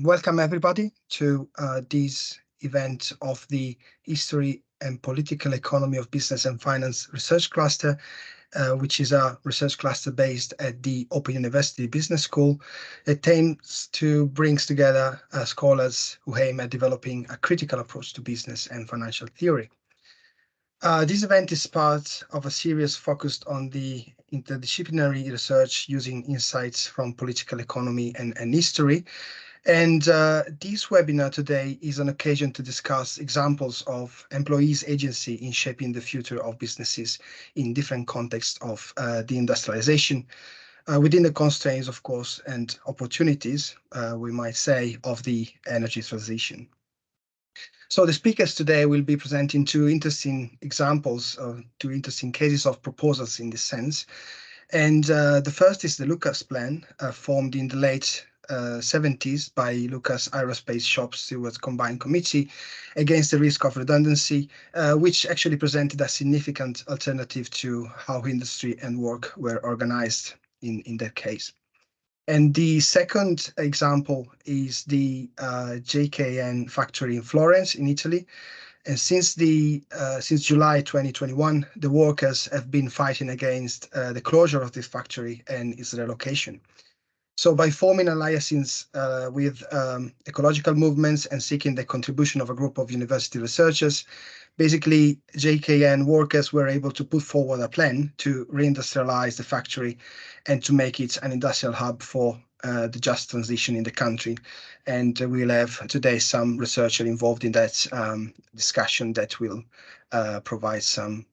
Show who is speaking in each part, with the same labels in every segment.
Speaker 1: Welcome everybody to this event of the History and Political Economy of Business and Finance Research Cluster, which is a research cluster based at the Open University Business School. It aims to bring together scholars who aim at developing a critical approach to business and financial theory. This event is part of a series focused on the interdisciplinary research using insights from political economy and history. And this webinar today is an occasion to discuss examples of employees' agency in shaping the future of businesses in different contexts of deindustrialization, within the constraints, of course, and opportunities, we might say, of the energy transition. So the speakers today will be presenting two interesting examples, two interesting cases of proposals in this sense. And the first is the Lucas plan, formed in the late 70s by Lucas Aerospace Shop Steward Combined Committee against the risk of redundancy, which actually presented a significant alternative to how industry and work were organized in that case. And the second example is the JKN factory in Florence in Italy. And since July 2021, the workers have been fighting against the closure of this factory and its relocation. So by forming alliances with ecological movements and seeking the contribution of a group of university researchers, basically JKN workers were able to put forward a plan to reindustrialize the factory and to make it an industrial hub for the just transition in the country. And we'll have today some researcher involved in that discussion that will provide some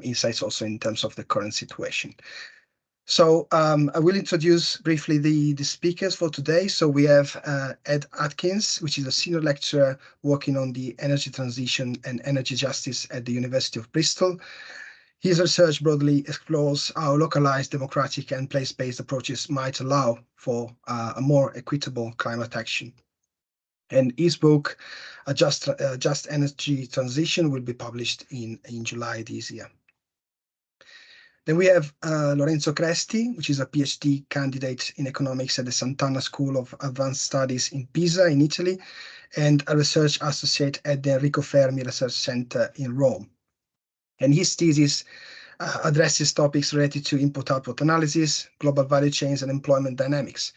Speaker 1: insights also in terms of the current situation. So I will introduce briefly the speakers for today. So we have Ed Atkins, which is a senior lecturer working on the energy transition and energy justice at the University of Bristol. His research broadly explores how localized, democratic and place-based approaches might allow for a more equitable climate action. And his book, A Just Energy Transition, will be published in July this year. Then we have Lorenzo Cresti, which is a PhD candidate in economics at the Sant'Anna School of Advanced Studies in Pisa, in Italy, and a research associate at the Enrico Fermi Research Center in Rome. And his thesis addresses topics related to input-output analysis, global value chains, and employment dynamics.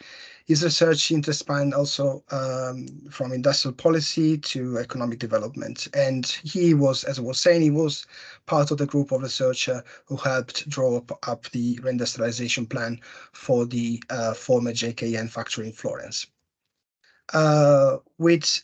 Speaker 1: His research interests span also from industrial policy to economic development. And he was, as I was saying, he was part of the group of researchers who helped draw up the reindustrialization plan for the former JKN factory in Florence. With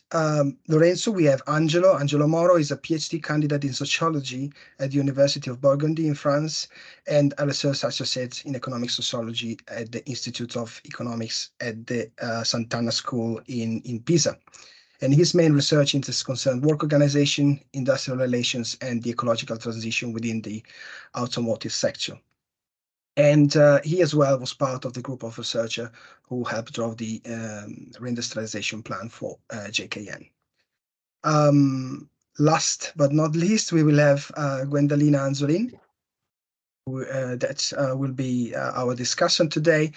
Speaker 1: Lorenzo, we have Angelo. Angelo Moro is a PhD candidate in sociology at the University of Burgundy in France and a research associate in economic sociology at the Institute of Economics at the Sant'Anna School in Pisa. And his main research interests concern work organization, industrial relations, and the ecological transition within the automotive sector. And he as well was part of the group of researchers who helped draw the reindustrialization plan for JKN. Last but not least, we will have Guendalina Anzolin, that will be our discussion today.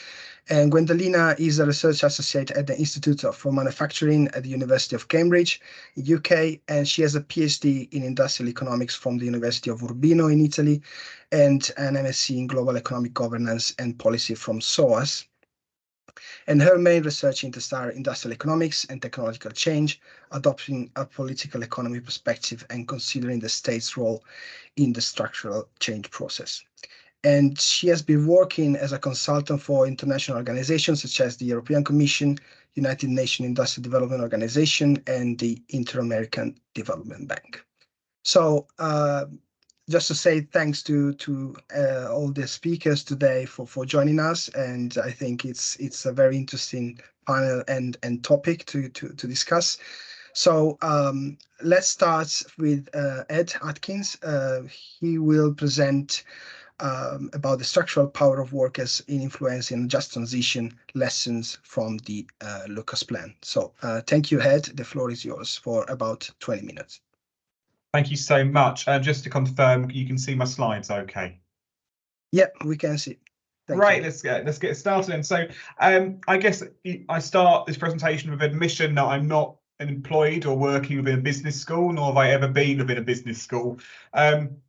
Speaker 1: And Guendalina is a research associate at the Institute for Manufacturing at the University of Cambridge, UK, and she has a PhD in industrial economics from the University of Urbino in Italy, and an MSc in global economic governance and policy from SOAS. And her main research interests are industrial economics and technological change, adopting a political economy perspective and considering the state's role in the structural change process. And she has been working as a consultant for international organizations such as the European Commission, United Nations Industrial Development Organization, and the Inter-American Development Bank. So just to say thanks to all the speakers today for joining us, and I think it's a very interesting panel and topic to discuss. So let's start with Ed Atkins. He will present about the structural power of workers in influencing just transition, lessons from the Lucas plan. So thank you, Ed. The floor is yours for about 20 minutes.
Speaker 2: Thank you so much. Just to confirm, you can see my slides okay?
Speaker 1: Yeah, we can see.
Speaker 2: Right, let's get started. And so I guess I start this presentation with admission that I'm not employed or working within a business school, nor have I ever been within a business school. And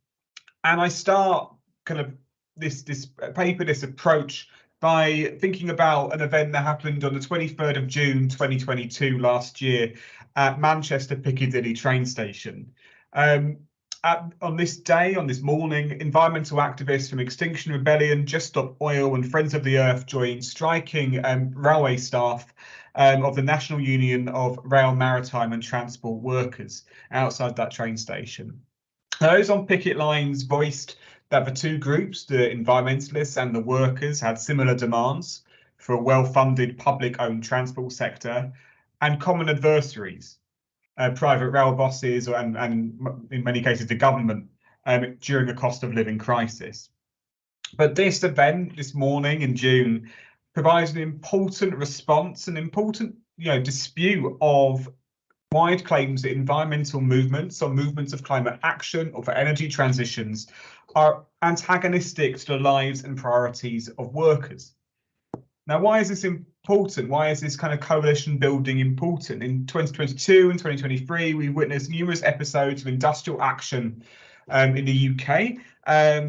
Speaker 2: I start kind of this paper, this approach, by thinking about an event that happened on the 23rd of June 2022 last year at Manchester Piccadilly train station. On this day, on this morning, environmental activists from Extinction Rebellion, Just Stop Oil and Friends of the Earth joined striking railway staff of the National Union of Rail, Maritime and Transport Workers outside that train station. Those on picket lines voiced that the two groups, the environmentalists and the workers, had similar demands for a well-funded public-owned transport sector and common adversaries, private rail bosses and in many cases the government during a cost of living crisis. But this event this morning in June provides an important response, an important dispute of wide claims that environmental movements or movements of climate action or for energy transitions are antagonistic to the lives and priorities of workers. Now, why is this important? Why is this kind of coalition building important? In 2022 and 2023, we witnessed numerous episodes of industrial action in the UK,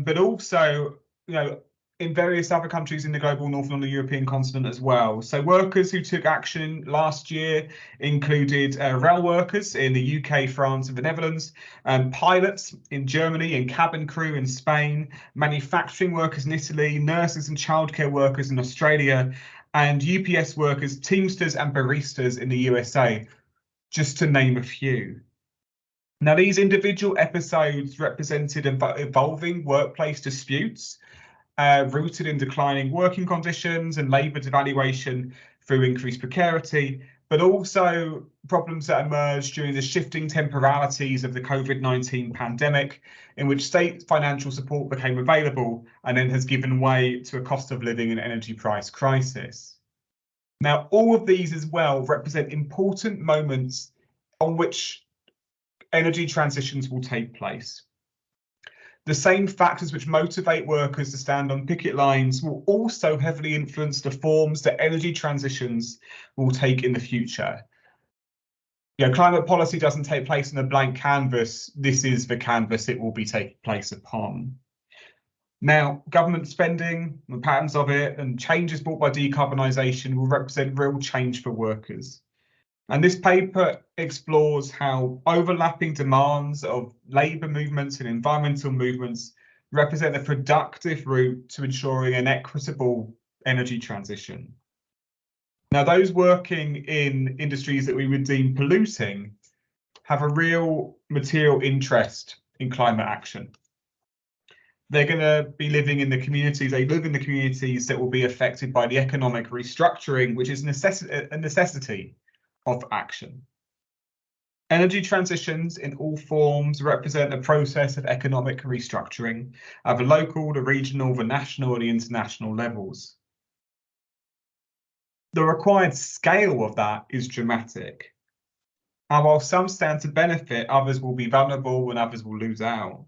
Speaker 2: but also, in various other countries in the global north and on the European continent as well. So workers who took action last year included rail workers in the UK, France and the Netherlands, pilots in Germany and cabin crew in Spain, manufacturing workers in Italy, nurses and childcare workers in Australia, and UPS workers, Teamsters and baristas in the USA, just to name a few. Now, these individual episodes represented evolving workplace disputes rooted in declining working conditions and labour devaluation through increased precarity, but also problems that emerged during the shifting temporalities of the COVID-19 pandemic, in which state financial support became available and then has given way to a cost of living and energy price crisis. Now, all of these as well represent important moments on which energy transitions will take place. The same factors which motivate workers to stand on picket lines will also heavily influence the forms that energy transitions will take in the future. Climate policy doesn't take place on a blank canvas. This is the canvas it will be taking place upon. Now, government spending, the patterns of it, and changes brought by decarbonisation will represent real change for workers. And this paper explores how overlapping demands of labour movements and environmental movements represent a productive route to ensuring an equitable energy transition. Now, those working in industries that we would deem polluting have a real material interest in climate action. They're going to be living in the communities, they live in the communities that will be affected by the economic restructuring, which is a necessity of action. Energy transitions in all forms represent a process of economic restructuring at the local, the regional, the national, and the international levels. The required scale of that is dramatic. And while some stand to benefit, others will be vulnerable and others will lose out.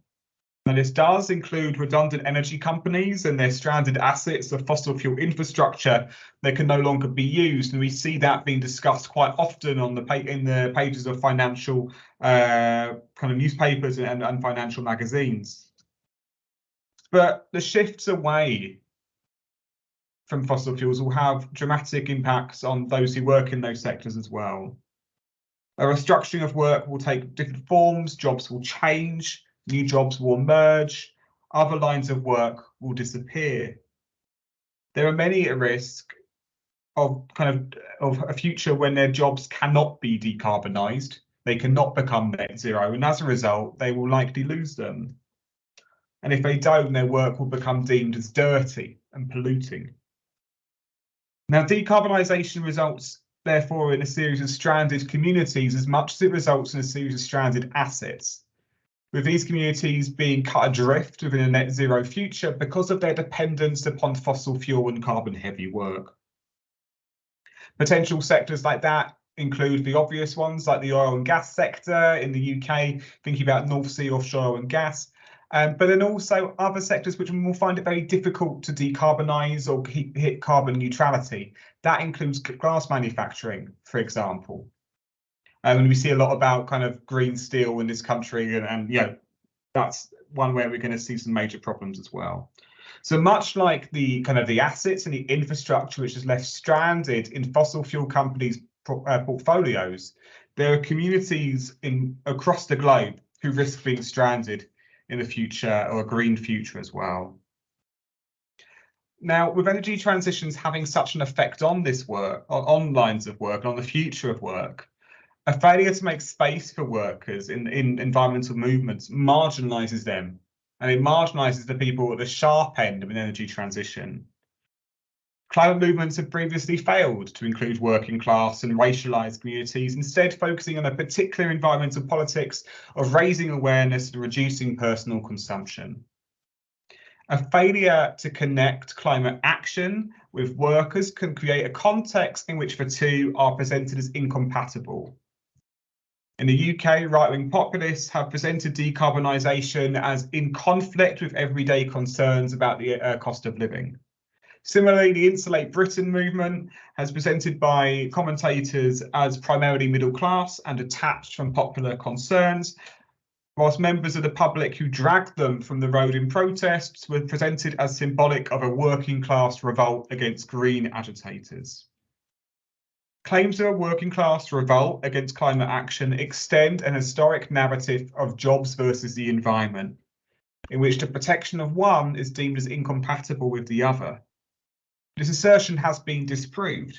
Speaker 2: Now, this does include redundant energy companies and their stranded assets of fossil fuel infrastructure that can no longer be used. And we see that being discussed quite often on in the pages of financial kind of newspapers and financial magazines. But the shifts away from fossil fuels will have dramatic impacts on those who work in those sectors as well. A restructuring of work will take different forms, jobs will change, new jobs will emerge, other lines of work will disappear. There are many at risk of a future when their jobs cannot be decarbonised, they cannot become net zero, and as a result, they will likely lose them. And if they don't, their work will become deemed as dirty and polluting. Now, decarbonisation results, therefore, in a series of stranded communities as much as it results in a series of stranded assets, with these communities being cut adrift within a net zero future because of their dependence upon fossil fuel and carbon heavy work. Potential sectors like that include the obvious ones like the oil and gas sector in the UK, thinking about North Sea offshore oil and gas, But then also other sectors which will find it very difficult to decarbonise or hit carbon neutrality. That includes glass manufacturing, for example. And we see a lot about kind of green steel in this country, and that's one where we're going to see some major problems as well. So much like the kind of the assets and the infrastructure which is left stranded in fossil fuel companies' portfolios, there are communities across the globe who risk being stranded in the future, or a green future as well. Now, with energy transitions having such an effect on this work, on lines of work, on the future of work, a failure to make space for workers in environmental movements marginalises them, and it marginalises the people at the sharp end of an energy transition. Climate movements have previously failed to include working class and racialised communities, instead focusing on a particular environmental politics of raising awareness and reducing personal consumption. A failure to connect climate action with workers can create a context in which the two are presented as incompatible. In the UK, right-wing populists have presented decarbonisation as in conflict with everyday concerns about the cost of living. Similarly, the Insulate Britain movement has presented by commentators as primarily middle class and detached from popular concerns, whilst members of the public who dragged them from the road in protests were presented as symbolic of a working class revolt against green agitators. Claims of a working class revolt against climate action extend an historic narrative of jobs versus the environment, in which the protection of one is deemed as incompatible with the other. This assertion has been disproved.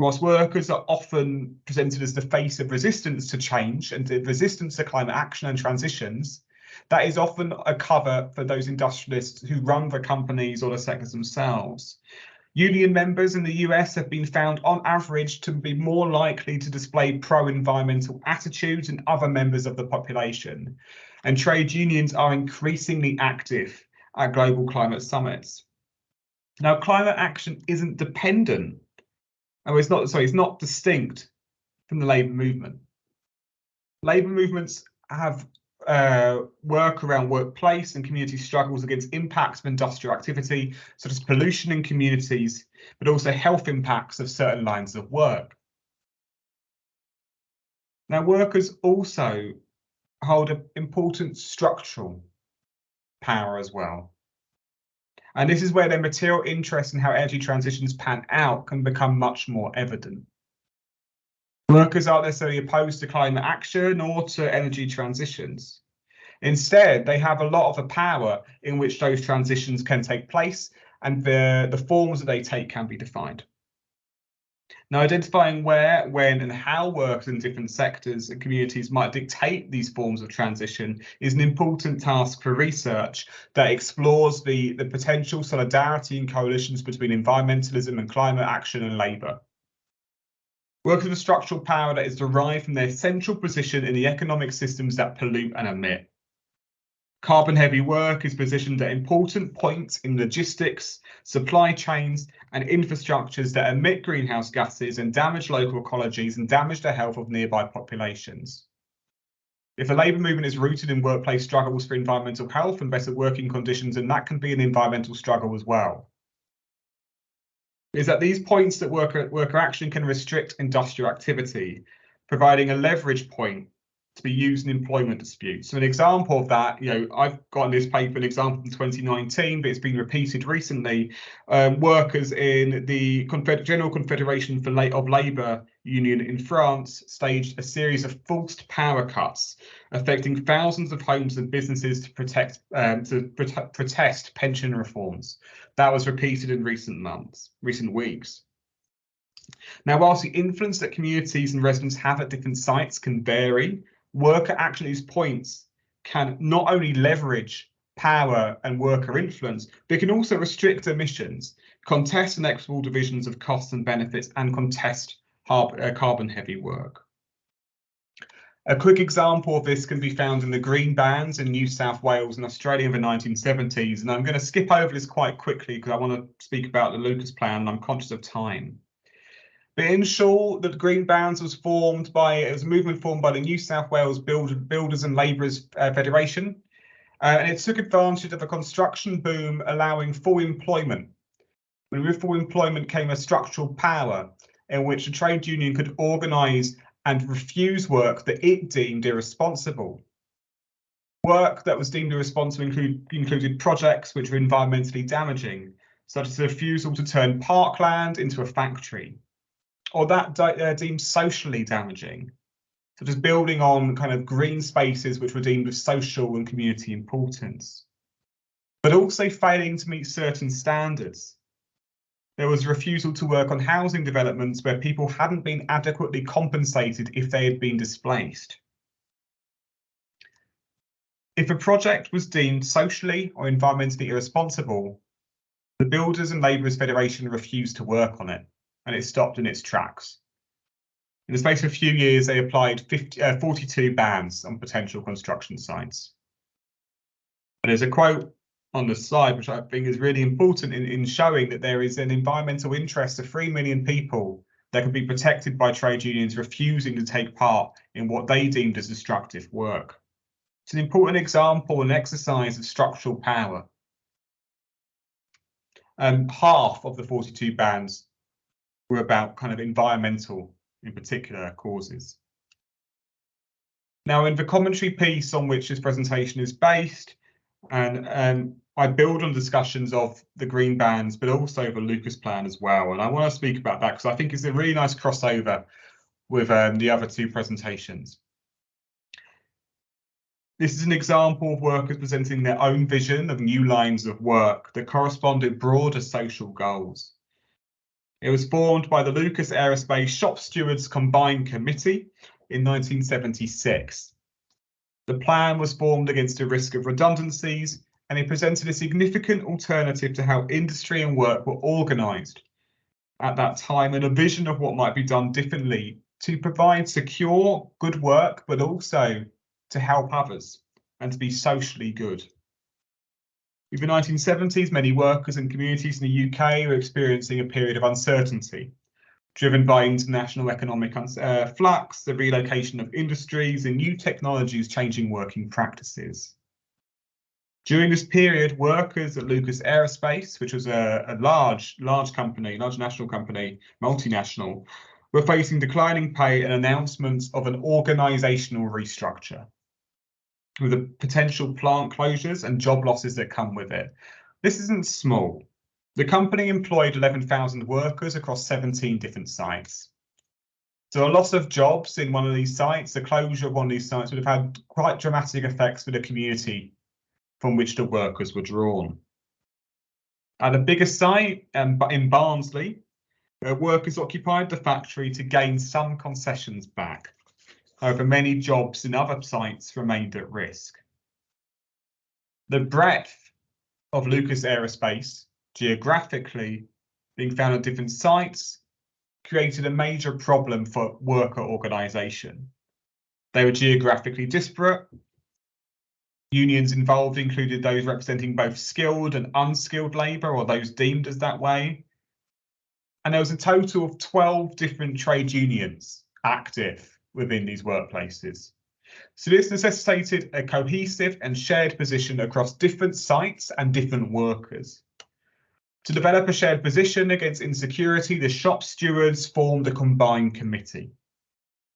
Speaker 2: Whilst workers are often presented as the face of resistance to change and the resistance to climate action and transitions, that is often a cover for those industrialists who run the companies or the sectors themselves. Union members in the US have been found on average to be more likely to display pro-environmental attitudes than other members of the population, and trade unions are increasingly active at global climate summits. Now, climate action isn't dependent, it's not distinct from the labour movement. Labour movements have work around workplace and community struggles against impacts of industrial activity, such as pollution in communities, but also health impacts of certain lines of work. Now, workers also hold an important structural power as well. And this is where their material interest in how energy transitions pan out can become much more evident. Workers aren't necessarily opposed to climate action or to energy transitions. Instead, they have a lot of the power in which those transitions can take place, and the forms that they take can be defined. Now, identifying where, when, and how workers in different sectors and communities might dictate these forms of transition is an important task for research that explores the potential solidarity and coalitions between environmentalism and climate action and labour. Workers have a structural power that is derived from their central position in the economic systems that pollute and emit. Carbon-heavy work is positioned at important points in logistics, supply chains, and infrastructures that emit greenhouse gases and damage local ecologies and damage the health of nearby populations. If a labour movement is rooted in workplace struggles for environmental health and better working conditions, then that can be an environmental struggle as well. Is at these points that worker action can restrict industrial activity, providing a leverage point to be used in employment disputes. So an example of that, I've got in this paper an example from 2019, but it's been repeated recently. Workers in the General Confederation of Labour Union in France staged a series of forced power cuts, affecting thousands of homes and businesses to protest pension reforms. That was repeated in recent weeks. Now, whilst the influence that communities and residents have at different sites can vary, worker action at these points can not only leverage power and worker influence, but can also restrict emissions, contest inequitable divisions of costs and benefits, and contest carbon-heavy work. A quick example of this can be found in the green bans in New South Wales and Australia in the 1970s, and I'm going to skip over this quite quickly because I want to speak about the Lucas Plan and I'm conscious of time. But in short, the Green Bans was a movement formed by the New South Wales Builders and Labourers Federation. And it took advantage of a construction boom, allowing full employment. And with full employment came a structural power in which a trade union could organise and refuse work that it deemed irresponsible. Work that was deemed irresponsible included projects which were environmentally damaging, such as the refusal to turn parkland into a factory, or that deemed socially damaging, such as building on kind of green spaces which were deemed of social and community importance, but also failing to meet certain standards. There was a refusal to work on housing developments where people hadn't been adequately compensated if they had been displaced. If a project was deemed socially or environmentally irresponsible, the Builders and Labourers Federation refused to work on it, and it stopped in its tracks. In the space of a few years, they applied 42 bans on potential construction sites. And there's a quote on the slide, which I think is really important in showing that there is an environmental interest of 3 million people that can be protected by trade unions refusing to take part in what they deemed as destructive work. It's an important example and exercise of structural power. Half of the 42 bans were about kind of environmental, in particular, causes. Now, in the commentary piece on which this presentation is based, and I build on discussions of the green bans, but also the Lucas plan as well. And I want to speak about that because I think it's a really nice crossover with the other two presentations. This is an example of workers presenting their own vision of new lines of work that corresponded broader social goals. It was formed by the Lucas Aerospace Shop Stewards Combined Committee in 1976. The plan was formed against a risk of redundancies, and it presented a significant alternative to how industry and work were organised at that time, and a vision of what might be done differently to provide secure, good work, but also to help others and to be socially good. In the 1970s, many workers and communities in the UK were experiencing a period of uncertainty, driven by international economic flux, the relocation of industries, and new technologies changing working practices. During this period, workers at Lucas Aerospace, which was a large company, large national company, multinational, were facing declining pay and announcements of an organisational restructure, with the potential plant closures and job losses that come with it. This isn't small. The company employed 11,000 workers across 17 different sites. So a loss of jobs in one of these sites, the closure of one of these sites would have had quite dramatic effects for the community from which the workers were drawn. At a bigger site, in Barnsley, workers occupied the factory to gain some concessions back. However, many jobs in other sites remained at risk. The breadth of Lucas Aerospace, geographically being found at different sites, created a major problem for worker organisation. They were geographically disparate. Unions involved included those representing both skilled and unskilled labour, or those deemed as that way. And there was a total of 12 different trade unions active within these workplaces. So this necessitated a cohesive and shared position across different sites and different workers. To develop a shared position against insecurity, the shop stewards formed a combined committee.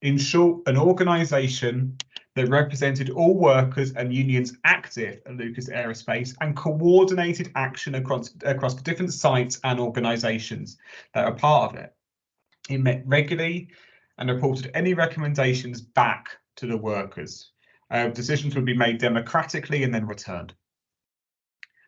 Speaker 2: In short, an organisation that represented all workers and unions active at Lucas Aerospace and coordinated action across the different sites and organisations that are part of it. It met regularly and reported any recommendations back to the workers. Decisions would be made democratically and then returned.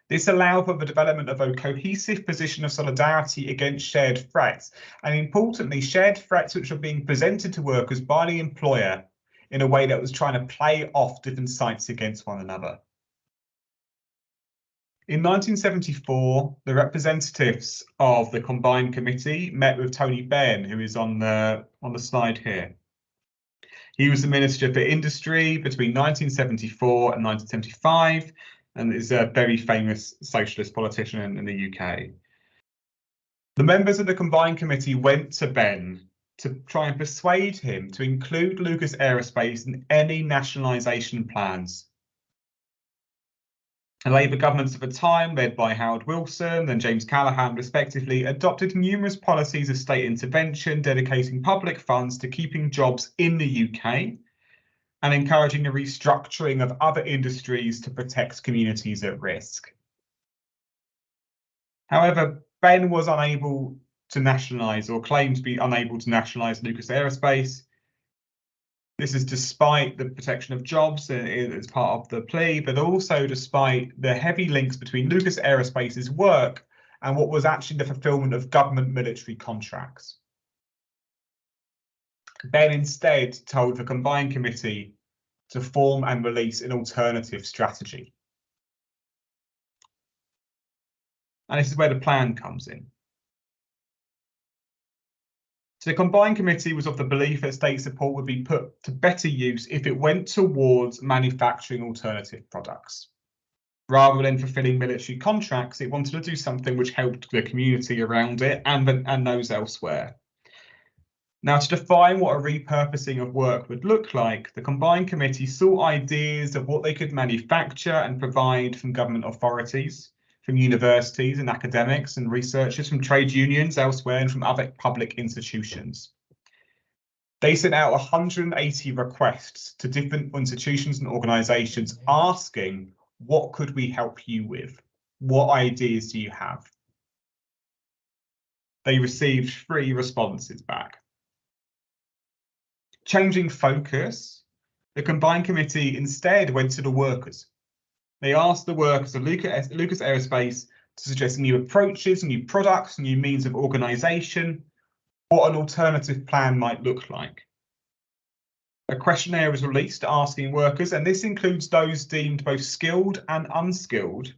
Speaker 2: This allowed for the development of a cohesive position of solidarity against shared threats, and importantly, shared threats which were being presented to workers by the employer in a way that was trying to play off different sites against one another. In 1974, the representatives of the Combined Committee met with Tony Benn, who is on the slide here. He was the Minister for Industry between 1974 and 1975, and is a very famous socialist politician in the UK. The members of the Combined Committee went to Benn to try and persuade him to include Lucas Aerospace in any nationalisation plans. The Labour governments at the time, led by Howard Wilson and James Callaghan respectively, adopted numerous policies of state intervention, dedicating public funds to keeping jobs in the UK and encouraging the restructuring of other industries to protect communities at risk. However, Ben was unable to nationalise, or claimed to be unable to nationalise, Lucas Aerospace. This is despite the protection of jobs as part of the plea, but also despite the heavy links between Lucas Aerospace's work and what was actually the fulfilment of government military contracts. Ben instead told the Combined Committee to form and release an alternative strategy. And this is where the plan comes in. So the Combined Committee was of the belief that state support would be put to better use if it went towards manufacturing alternative products. Rather than fulfilling military contracts, it wanted to do something which helped the community around it and those elsewhere. Now, to define what a repurposing of work would look like, the Combined Committee sought ideas of what they could manufacture and provide from government authorities, from universities and academics and researchers, from trade unions elsewhere, and from other public institutions. They sent out 180 requests to different institutions and organisations asking, what could we help you with? What ideas do you have? They received 3 responses back. Changing focus, the Combined Committee instead went to the workers. They asked the workers of Lucas Aerospace to suggest new approaches, new products, new means of organisation, what an alternative plan might look like. A questionnaire was released asking workers, and this includes those deemed both skilled and unskilled,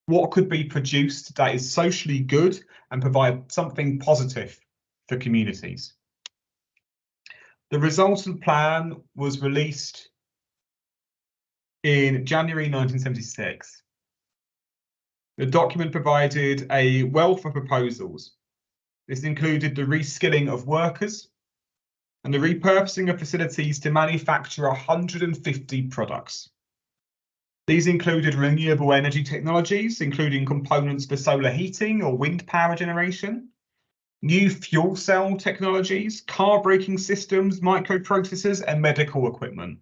Speaker 2: what could be produced that is socially good and provide something positive for communities. The resultant plan was released in January 1976. The document provided a wealth of proposals. This included the reskilling of workers and the repurposing of facilities to manufacture 150 products. These included renewable energy technologies, including components for solar heating or wind power generation, new fuel cell technologies, car braking systems, microprocessors, and medical equipment.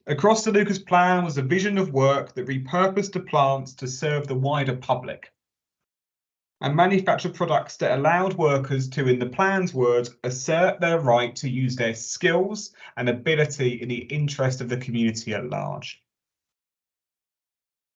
Speaker 2: Across the Lucas plan was a vision of work that repurposed the plants to serve the wider public and manufacture products that allowed workers to, in the plan's words, assert their right to use their skills and ability in the interest of the community at large.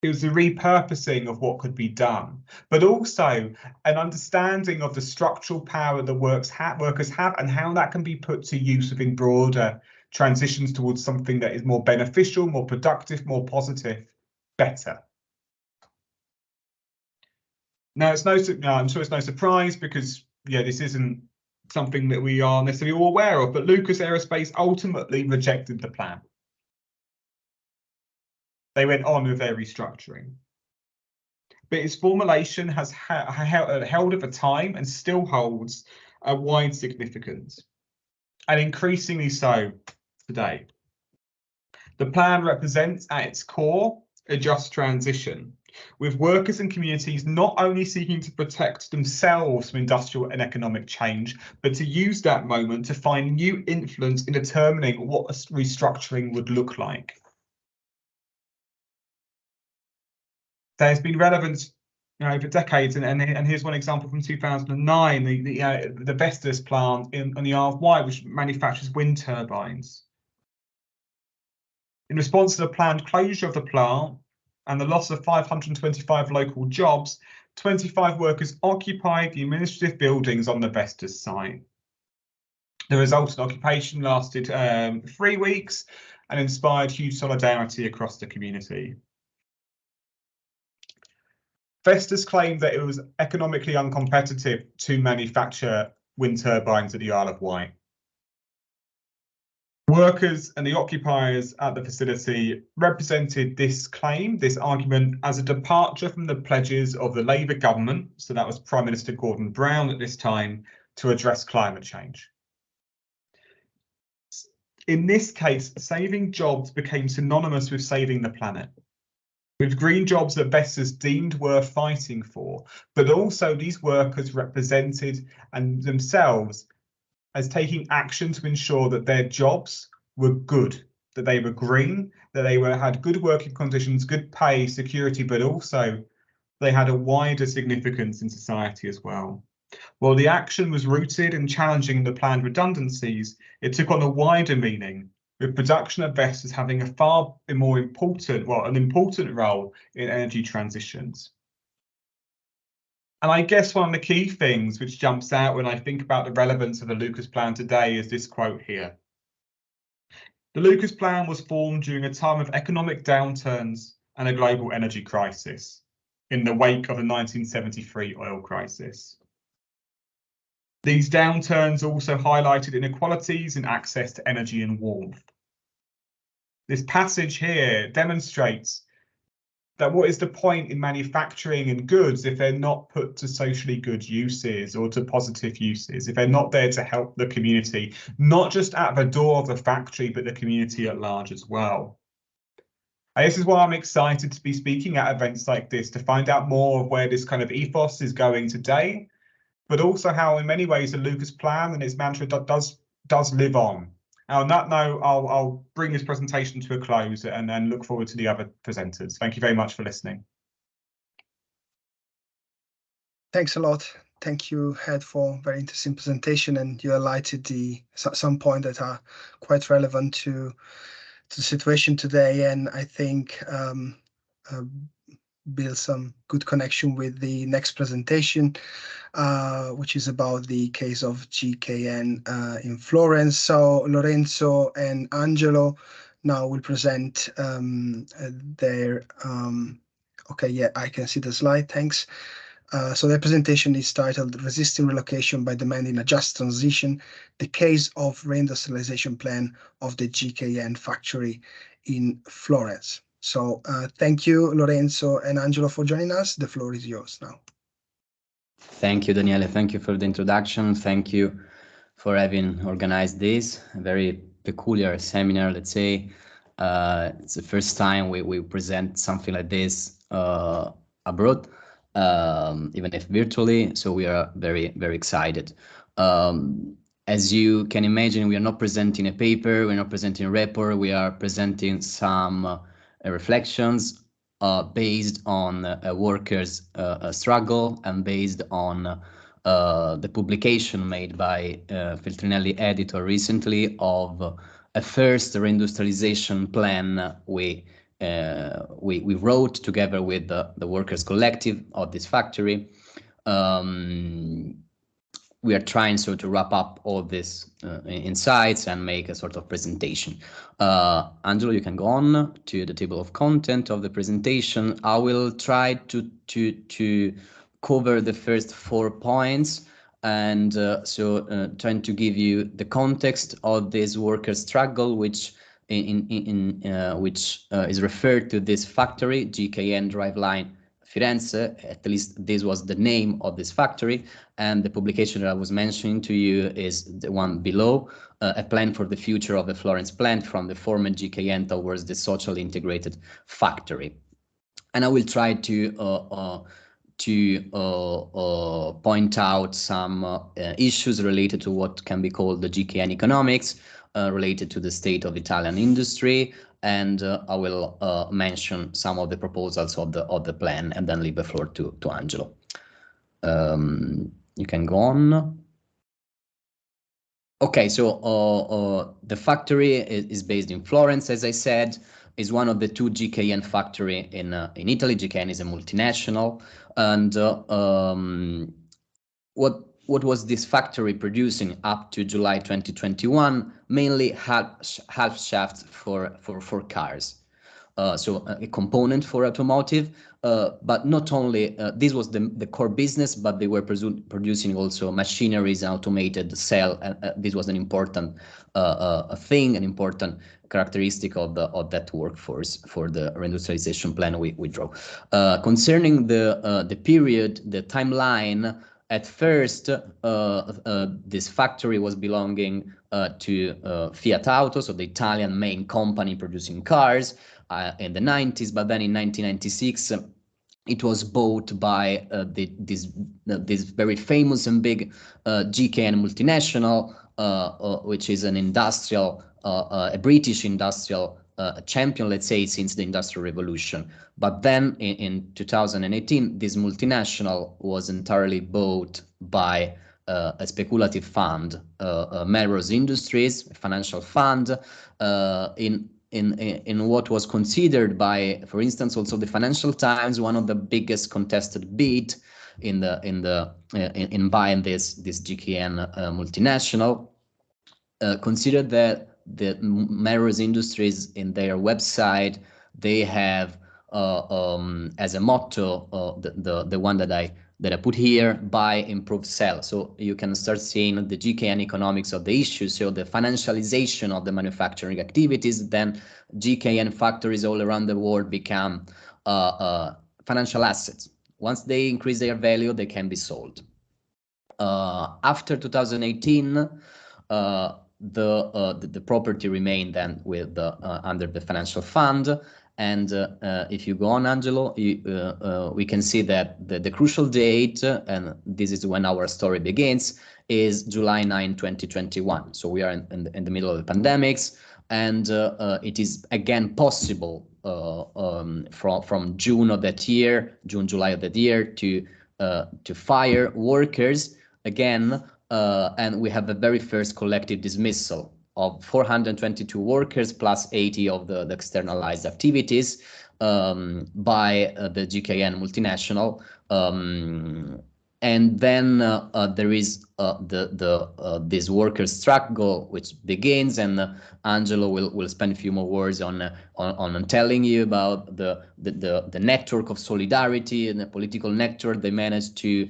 Speaker 2: It was the repurposing of what could be done, but also an understanding of the structural power that workers have and how that can be put to use within broader transitions towards something that is more beneficial, more productive, more positive, better. Now, I'm sure it's no surprise because this isn't something that we are necessarily all aware of, but Lucas Aerospace ultimately rejected the plan. They went on with their restructuring. But its formulation has held at the time and still holds a wide significance, and increasingly so today. The plan represents at its core a just transition, with workers and communities not only seeking to protect themselves from industrial and economic change, but to use that moment to find new influence in determining what a restructuring would look like. There's been relevance over decades, and here's one example from 2009, the Vestas plant on the Isle of Wight, which manufactures wind turbines. In response to the planned closure of the plant and the loss of 525 local jobs, 25 workers occupied the administrative buildings on the Vestas site. The resultant occupation lasted 3 weeks and inspired huge solidarity across the community. Vestas claimed that it was economically uncompetitive to manufacture wind turbines at the Isle of Wight. Workers and the occupiers at the facility represented this claim, this argument, as a departure from the pledges of the Labour government, so that was Prime Minister Gordon Brown at this time, to address climate change. In this case, saving jobs became synonymous with saving the planet, with green jobs that investors deemed worth fighting for, but also these workers represented and themselves as taking action to ensure that their jobs were good, that they were green, that they had good working conditions, good pay, security, but also they had a wider significance in society as well. While the action was rooted in challenging the planned redundancies, it took on a wider meaning, with production investors having a far more important, an important role in energy transitions. And I guess one of the key things which jumps out when I think about the relevance of the Lucas Plan today is this quote here. The Lucas Plan was formed during a time of economic downturns and a global energy crisis in the wake of the 1973 oil crisis. These downturns also highlighted inequalities in access to energy and warmth. This passage here demonstrates that what is the point in manufacturing and goods if they're not put to socially good uses or to positive uses, if they're not there to help the community, not just at the door of the factory, but the community at large as well. And this is why I'm excited to be speaking at events like this, to find out more of where this kind of ethos is going today, but also how in many ways the Lucas Plan and its mantra does live on. And on that note, I'll bring this presentation to a close and then look forward to the other presenters. Thank you very much for listening.
Speaker 1: Thanks a lot. Thank you, Ed, for a very interesting presentation, and you highlighted some points that are quite relevant to the situation today, and I think build some good connection with the next presentation, which is about the case of GKN in Florence. So Lorenzo and Angelo now will present their, okay, yeah, I can see the slide, thanks. So their presentation is titled Resisting Relocation by Demanding a Just Transition, the Case of Reindustrialization Plan of the GKN Factory in Florence. So thank you, Lorenzo and Angelo, for joining us. The floor is yours now.
Speaker 3: Thank you, Daniele. Thank you for the introduction. Thank you for having organized this, a very peculiar seminar, let's say. It's the first time we present something like this abroad, even if virtually, so we are very, very excited. As you can imagine, we are not presenting a paper, we're not presenting a report, we are presenting some reflections based on a workers' struggle and based on the publication made by Feltrinelli editor recently of a first reindustrialization plan we wrote together with the workers' collective of this factory. We are trying to wrap up all these insights and make a sort of presentation. Angelo, you can go on to the table of content of the presentation. I will try to cover the first 4 points, and trying to give you the context of this worker struggle, which is referred to this factory, GKN Driveline Firenze. At least this was the name of this factory, and the publication that I was mentioning to you is the one below, a plan for the future of the Florence plant from the former GKN towards the socially integrated factory. And I will try to point out some issues related to what can be called the GKN economics, related to the state of Italian industry, and I will mention some of the proposals of the plan, and then leave the floor to Angelo. You can go on. Okay, so the factory is based in Florence, as I said, is one of the 2 GKN factory in Italy. GKN is a multinational, and what was this factory producing up to July 2021? Mainly half shafts for cars. So a component for automotive, but not only this was the core business, but they were producing also machineries, automated cell. This was an important thing, an important characteristic of that workforce for the reindustrialization plan we draw. Concerning the period, the timeline, At first, this factory was belonging to Fiat Auto, so the Italian main company producing cars in the 90s, but then in 1996, it was bought by this very famous and big GKN multinational, which is an industrial, a British industrial champion, let's say, since the Industrial Revolution. But then in 2018, this multinational was entirely bought by a speculative fund, Melrose Industries, a financial fund, in what was considered by, for instance, also the Financial Times, one of the biggest contested bid in buying this GKN multinational. Considered that the Melrose Industries in their website, they have as a motto the one that I put here: buy, improve, sell. So you can start seeing the GKN economics of the issue. So the financialization of the manufacturing activities, then GKN factories all around the world become financial assets. Once they increase their value, they can be sold. After 2018, the property remained then with under the financial fund. And if you go on, Angelo, we can see that the crucial date, and this is when our story begins, is July 9, 2021. So we are in the middle of the pandemics, and it is again possible from June of that year, July of that year, to fire workers again. And we have the very first collective dismissal of 422 workers plus 80 of the externalized activities by the GKN multinational. And then there is this workers' struggle which begins, and Angelo will spend a few more words on telling you about the network of solidarity and the political network they managed to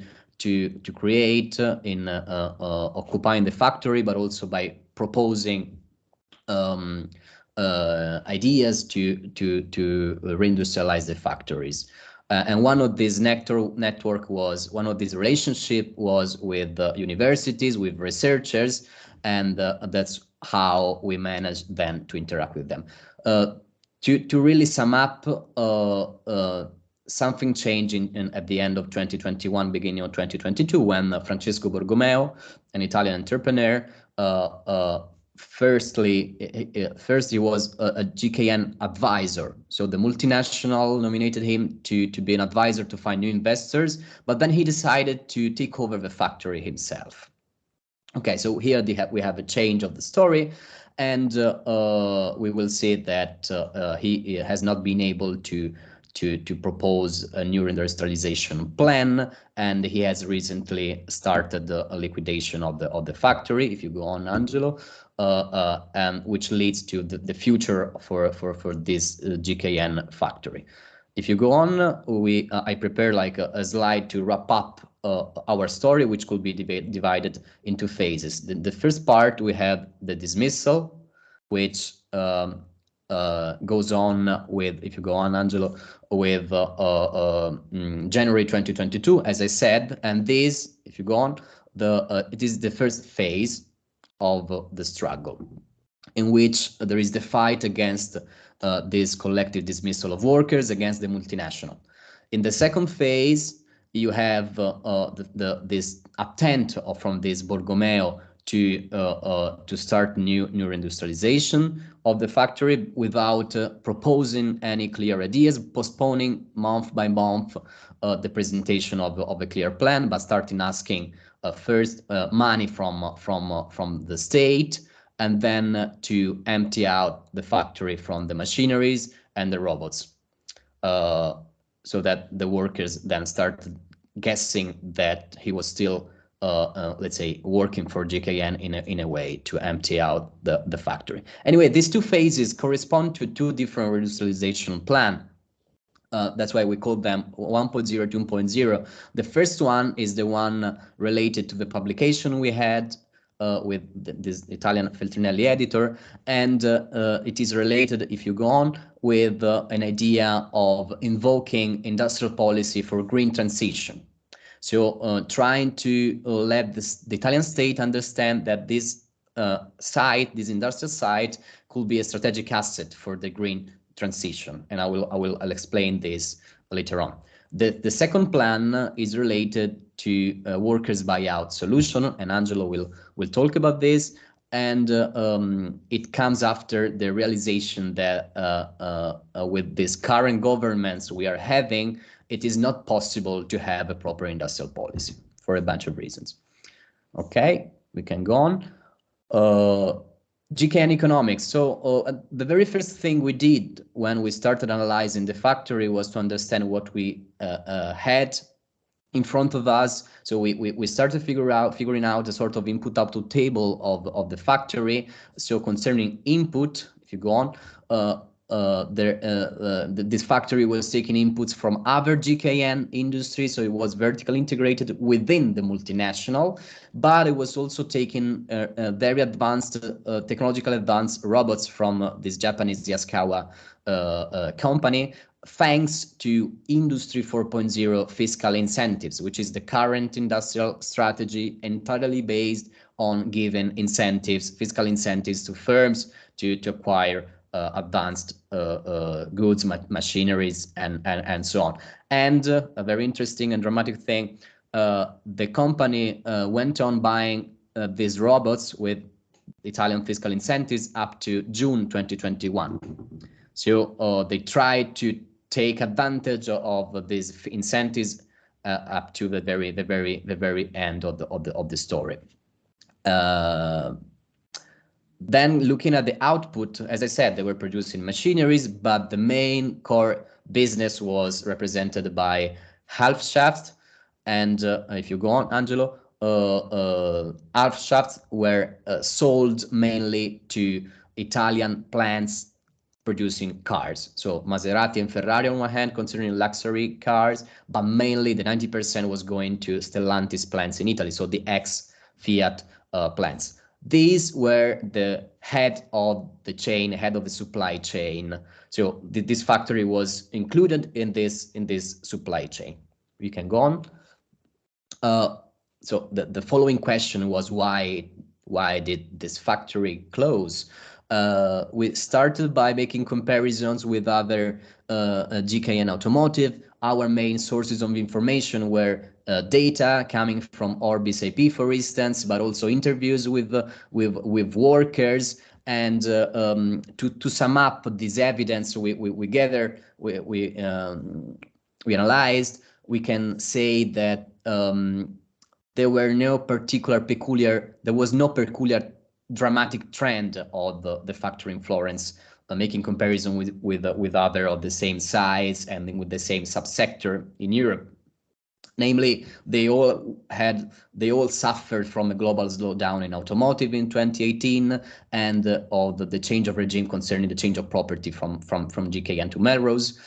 Speaker 3: create in occupying the factory, but also by proposing ideas to reindustrialize the factories. And one of these network was, one of these relationship was with universities, with researchers, and that's how we managed then to interact with them. To really sum up, something changed at the end of 2021, beginning of 2022, when Francesco Borromeo, an Italian entrepreneur, first he was a GKN advisor. So the multinational nominated him to be an advisor to find new investors, but then he decided to take over the factory himself. Okay, so here we have a change of the story, and we will see that he has not been able to propose a new industrialization plan, and he has recently started a liquidation of the factory. If you go on, Angelo, and which leads to the future for this GKN factory. If you go on, I prepare like a slide to wrap up our story, which could be divided into phases. The first part, we have the dismissal, which goes on with, if you go on, Angelo, with January 2022, as I said, and this, if you go on, it is the first phase of the struggle, in which there is the fight against this collective dismissal of workers against the multinational. In the second phase, you have this attempt from this Borromeo to start new industrialization of the factory without proposing any clear ideas, postponing month by month the presentation of a clear plan, but starting asking first money from the state, and then to empty out the factory from the machineries and the robots, so that the workers then started guessing that he was still let's say, working for GKN in a way to empty out the factory. Anyway, these two phases correspond to two different reindustrialization plans. That's why we call them 1.0, 2.0. The first one is the one related to the publication we had with this Italian Feltrinelli editor, and it is related, if you go on, with an idea of invoking industrial policy for green transition. So trying to let the Italian state understand that this site, this industrial site, could be a strategic asset for the green transition, and I'll explain this later on. The second plan is related to workers buyout solution, and Angelo will talk about this. And it comes after the realization that with these current governments we are having, it is not possible to have a proper industrial policy for a bunch of reasons. Okay, we can go on. GKN economics. So the very first thing we did when we started analyzing the factory was to understand what we had in front of us. So we started figuring out a sort of input-output table of the factory. So concerning input, if you go on, this factory was taking inputs from other GKN industries, so it was vertically integrated within the multinational, but it was also taking very advanced, technological advanced robots from this Japanese Yaskawa company, thanks to Industry 4.0 fiscal incentives, which is the current industrial strategy entirely based on giving incentives, fiscal incentives to firms to acquire advanced goods, machineries, and so on. And a very interesting and dramatic thing, the company went on buying these robots with Italian fiscal incentives up to June 2021. So they tried to take advantage of these incentives up to the very end of the story. Then looking at the output, as I said, they were producing machineries, but the main core business was represented by half shafts. And if you go on, Angelo, half shafts were sold mainly to Italian plants producing cars. So Maserati and Ferrari on one hand, considering luxury cars, but mainly the 90% was going to Stellantis plants in Italy, so the ex-Fiat plants. These were the head of the chain, head of the supply chain. So this factory was included in this supply chain. We can go on. So the following question was why did this factory close? We started by making comparisons with other GKN automotive. Our main sources of information were data coming from Orbis AP, for instance, but also interviews with workers. And to sum up this evidence we gathered, we analyzed, we can say that there was no peculiar dramatic trend of the factory in Florence, making comparison with other of the same size and with the same subsector in Europe. Namely, they all suffered from a global slowdown in automotive in 2018 and of the change of regime concerning the change of property from GKN to Melrose.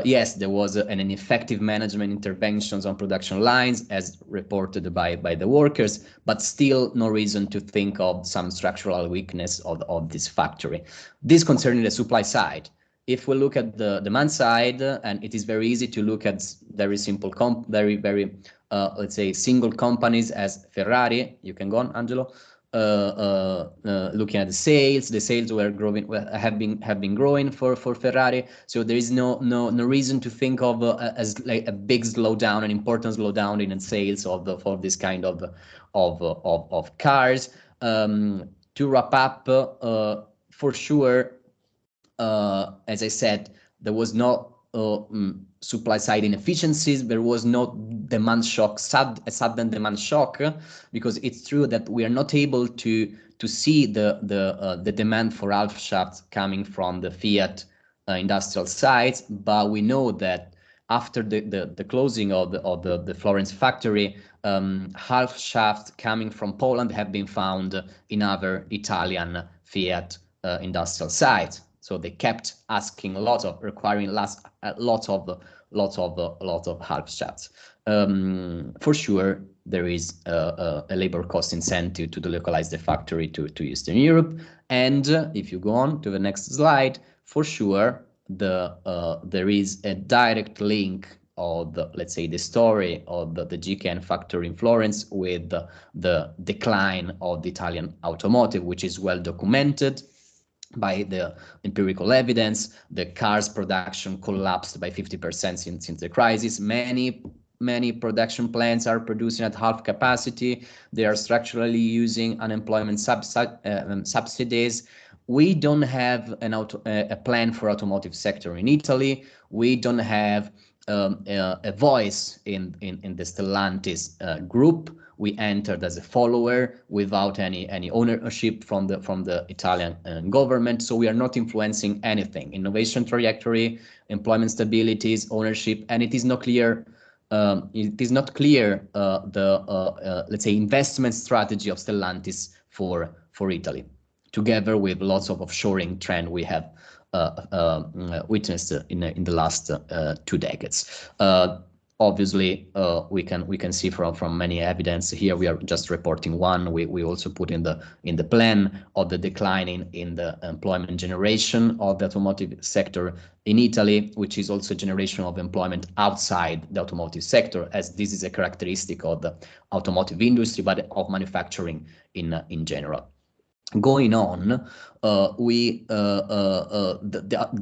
Speaker 3: Yes, there was an ineffective management interventions on production lines as reported by the workers, but still no reason to think of some structural weakness of this factory. This concerning the supply side. If we look at the demand side, and it is very easy to look at very simple, let's say, single companies as Ferrari. You can go on, Angelo. Looking at the sales were growing, have been growing for Ferrari. So there is no reason to think of as like a big slowdown, an important slowdown in sales of this kind of cars. To wrap up, for sure. As I said, there was no supply side inefficiencies. There was no demand shock, a sudden demand shock, because it's true that we are not able to see the demand for half shafts coming from the Fiat industrial sites. But we know that after the closing of the Florence factory, half shafts coming from Poland have been found in other Italian Fiat industrial sites. So they kept asking requiring a lot of half shafts. For sure, there is a labor cost incentive to delocalize the factory to Eastern Europe. And if you go on to the next slide, for sure, there is a direct link of the, let's say, the story of the GKN factory in Florence with the decline of the Italian automotive, which is well documented by the empirical evidence. The cars production collapsed by 50% since the crisis. Many production plants are producing at half capacity. They are structurally using unemployment subsidies. We don't have a plan for automotive sector in Italy. We don't have a voice in the Stellantis group. We entered as a follower without any ownership from the Italian government. So we are not influencing anything. Innovation trajectory, employment stabilities, ownership, and it is not clear. Let's say, investment strategy of Stellantis for Italy, together with lots of offshoring trend we have witnessed in the last 2 decades. Obviously, we can see from many evidence here. We are just reporting one. We also put in the plan of the declining in the employment generation of the automotive sector in Italy, which is also generation of employment outside the automotive sector, as this is a characteristic of the automotive industry, but of manufacturing in general. Going on, the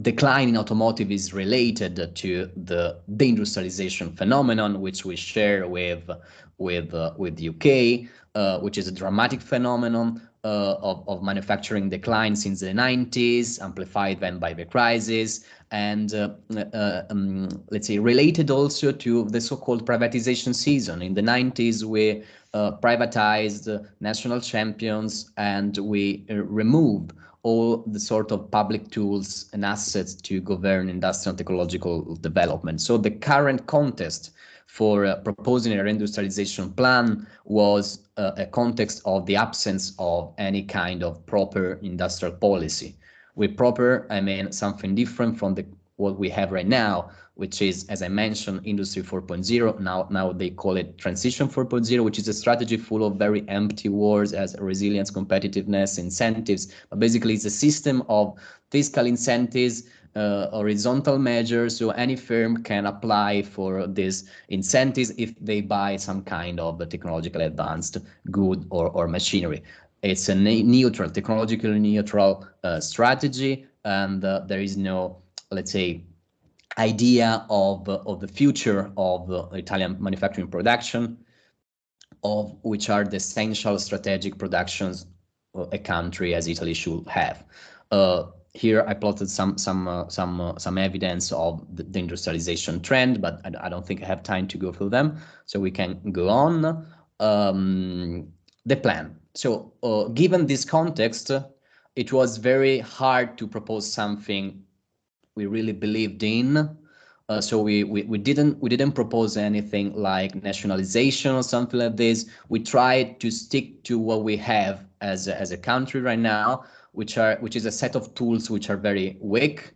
Speaker 3: decline in automotive is related to the deindustrialization phenomenon, which we share with UK, which is a dramatic phenomenon of manufacturing decline since the 90s, amplified then by the crisis, and let's say related also to the so-called privatization season. In the 90s, we privatized national champions, and we removed all the sort of public tools and assets to govern industrial and ecological development. So the current context for proposing a reindustrialization plan was a context of the absence of any kind of proper industrial policy. With proper, I mean something different from what we have right now, which is, as I mentioned, Industry 4.0. Now they call it Transition 4.0, which is a strategy full of very empty words as resilience, competitiveness, incentives. But basically, it's a system of fiscal incentives, horizontal measures, so any firm can apply for these incentives if they buy some kind of technologically advanced good or machinery. It's a neutral, technologically neutral strategy, and there is no, let's say, idea of the future of Italian manufacturing production, of which are the essential strategic productions a country as Italy should have. Here I plotted some evidence of the industrialization trend, but I don't think I have time to go through them, so we can go on. The plan. So given this context, it was very hard to propose something we really believed in. So we didn't propose anything like nationalization or something like this. We tried to stick to what we have as a country right now, which is a set of tools which are very weak.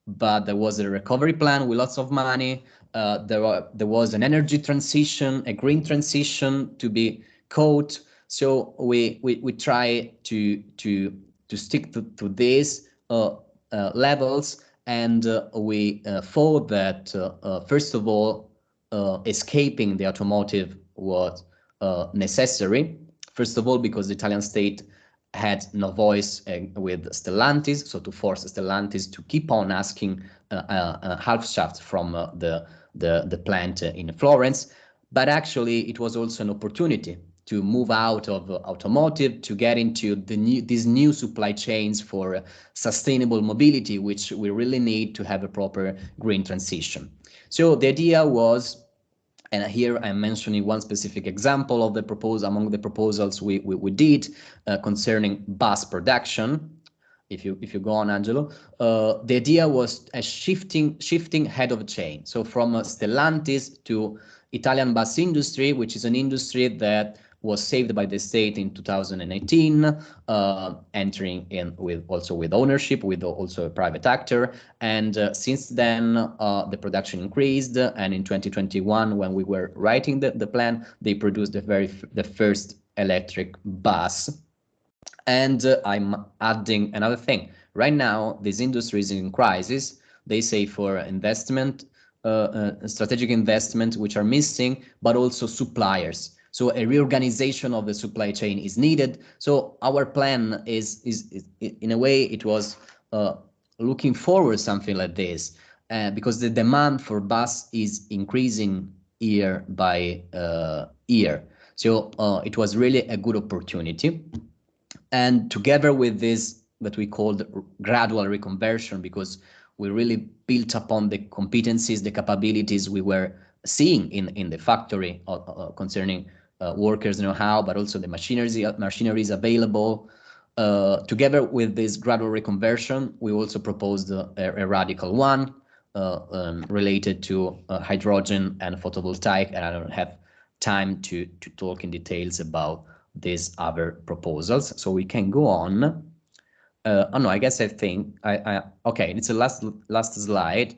Speaker 3: But there was a recovery plan with lots of money. There was an energy transition, a green transition to be caught. So we try to stick to these levels. And we thought that, first of all, escaping the automotive was necessary. First of all, because the Italian state had no voice with Stellantis, so to force Stellantis to keep on asking half shafts from the plant in Florence. But actually, it was also an opportunity to move out of automotive, to get into these new supply chains for sustainable mobility, which we really need to have a proper green transition. So the idea was, and here I'm mentioning one specific example of the proposal among the proposals we did concerning bus production. If you go on, Angelo, the idea was a shifting head of chain. So from Stellantis to Italian bus industry, which is an industry that was saved by the state in 2018, entering in with ownership, with also a private actor. And since then, the production increased. And in 2021, when we were writing the plan, they produced the first electric bus. And I'm adding another thing. Right now, this industry is in crisis. They say for investment, strategic investments which are missing, but also suppliers. So a reorganization of the supply chain is needed. So our plan is in a way, it was looking forward something like this, because the demand for bus is increasing year by year. So it was really a good opportunity. And together with this, that we called gradual reconversion, because we really built upon the competencies, the capabilities we were seeing in the factory concerning workers know-how, but also the machineries available. Together with this gradual reconversion, we also proposed a radical one related to hydrogen and photovoltaic, and I don't have time to talk in details about these other proposals, so we can go on. Oh no, I guess I think okay, it's the last slide.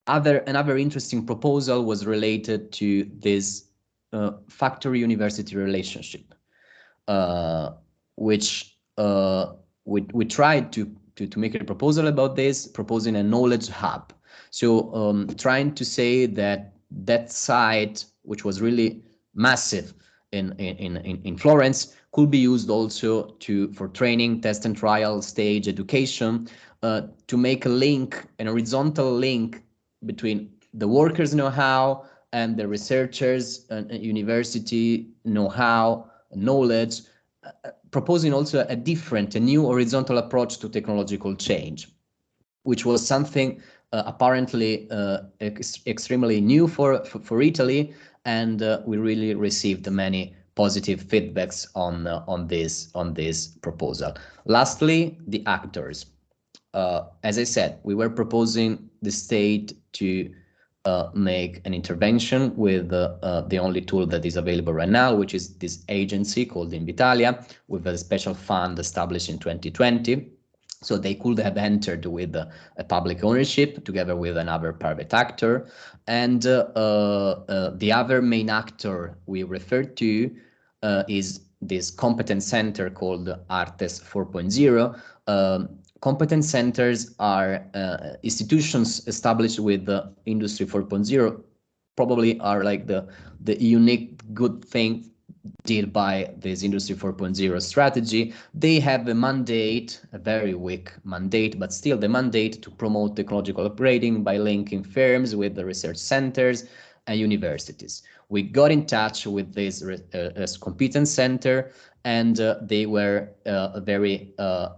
Speaker 3: Another interesting proposal was related to this factory university relationship, which we tried to make a proposal about this, proposing a knowledge hub. So trying to say that site, which was really massive in Florence, could be used also for training, test and trial stage education, to make a link, an horizontal link between the workers' know-how and the researchers and university know-how, knowledge, proposing also a new horizontal approach to technological change, which was something apparently extremely new for Italy, and we really received many positive feedbacks on this proposal. Lastly, the actors. As I said, we were proposing the state to make an intervention with the only tool that is available right now, which is this agency called Invitalia, with a special fund established in 2020. So they could have entered with a public ownership together with another private actor. And the other main actor we referred to is this competence center called Artes 4.0. Competence centers are institutions established with the Industry 4.0, probably are like the unique good thing did by this Industry 4.0 strategy. They have a mandate, a very weak mandate, but still the mandate to promote ecological upgrading by linking firms with the research centers and universities. We got in touch with this competence center, and they were very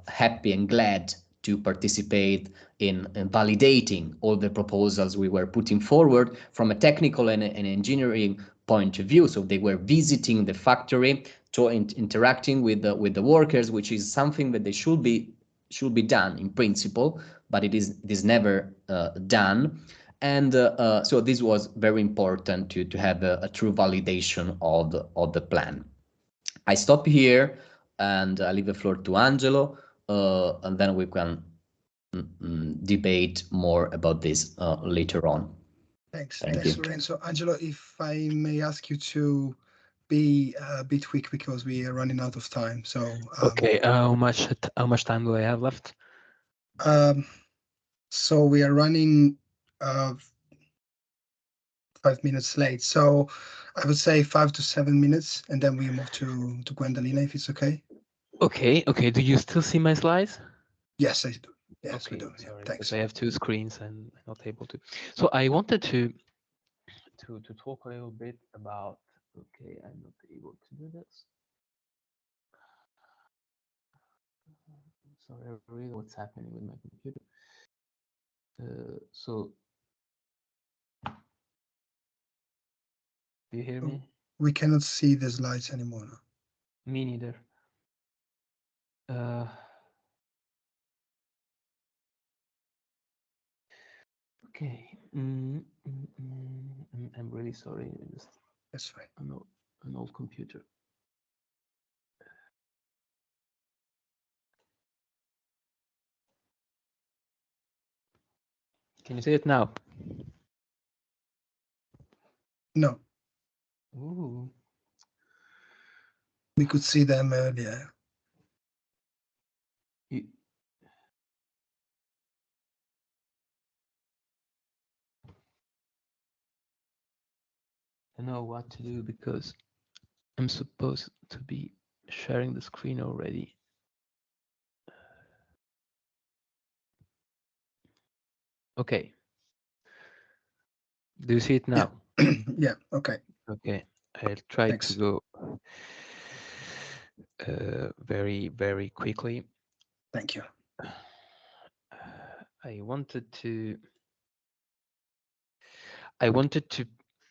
Speaker 3: happy and glad to participate in validating all the proposals we were putting forward from a technical and engineering point of view. So they were visiting the factory, interacting with the workers, which is something that they should be done in principle, but it is never done. And so this was very important to have a true validation of the plan. I stop here and I leave the floor to Angelo, and then we can debate more about this later on.
Speaker 1: Thanks,
Speaker 3: Thank you.
Speaker 1: Lorenzo. Angelo, if I may ask you to be a bit quick because we are running out of time. So
Speaker 4: okay, how much time do I have left?
Speaker 1: So we are running 5 minutes late. So I would say 5 to 7 minutes, and then we move to Guendalina, if it's okay.
Speaker 4: Okay. Do you still see my slides?
Speaker 1: Yes, I do. Yes,
Speaker 4: okay,
Speaker 1: we do. Yeah,
Speaker 4: sorry,
Speaker 1: thanks.
Speaker 4: because I have two screens and I'm not able to. So I wanted to talk a little bit about. Okay, I'm not able to do this. Sorry, I really what's happening with my computer. So do you hear me?
Speaker 1: We cannot see the slides anymore. No?
Speaker 4: Me neither. Okay. I'm really sorry.
Speaker 1: That's fine.
Speaker 4: An old computer. Can you see it now?
Speaker 1: No.
Speaker 4: Ooh.
Speaker 1: We could see them earlier.
Speaker 4: don't know what to do because I'm supposed to be sharing the screen already. Okay. Do you see it now?
Speaker 1: Yeah. Okay.
Speaker 4: Okay. I'll try
Speaker 1: Thanks.
Speaker 4: to go very, very quickly.
Speaker 1: Thank you.
Speaker 4: I wanted to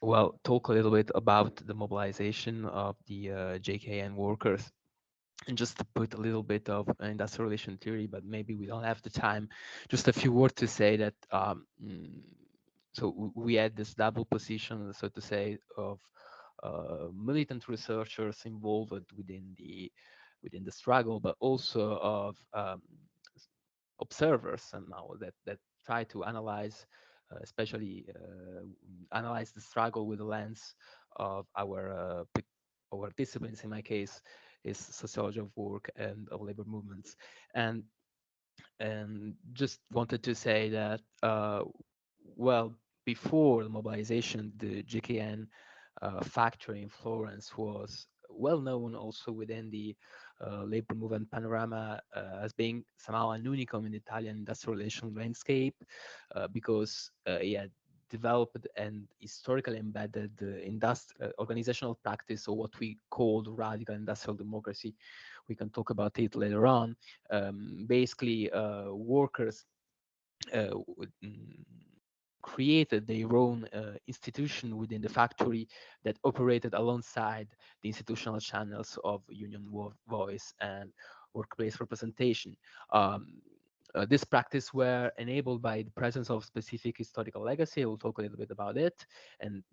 Speaker 4: well talk a little bit about the mobilization of the JKN workers, and just to put a little bit of industrial relation theory, but maybe we don't have the time. Just a few words to say that so we had this double position, so to say, of militant researchers involved within the struggle, but also of observers somehow that try to analyze, especially analyze the struggle with the lens of our disciplines. In my case, is sociology of work and of labor movements, and just wanted to say that well, before the mobilization, the GKN factory in Florence was well known also within the labor movement panorama as being somehow an unicum in the Italian industrial relation landscape, because he had developed and historically embedded the organizational practice, or what we call radical industrial democracy. We can talk about it later on. Basically, workers created their own institution within the factory that operated alongside the institutional channels of union voice and workplace representation. This practice were enabled by the presence of specific historical legacy. I will talk a little bit about it, and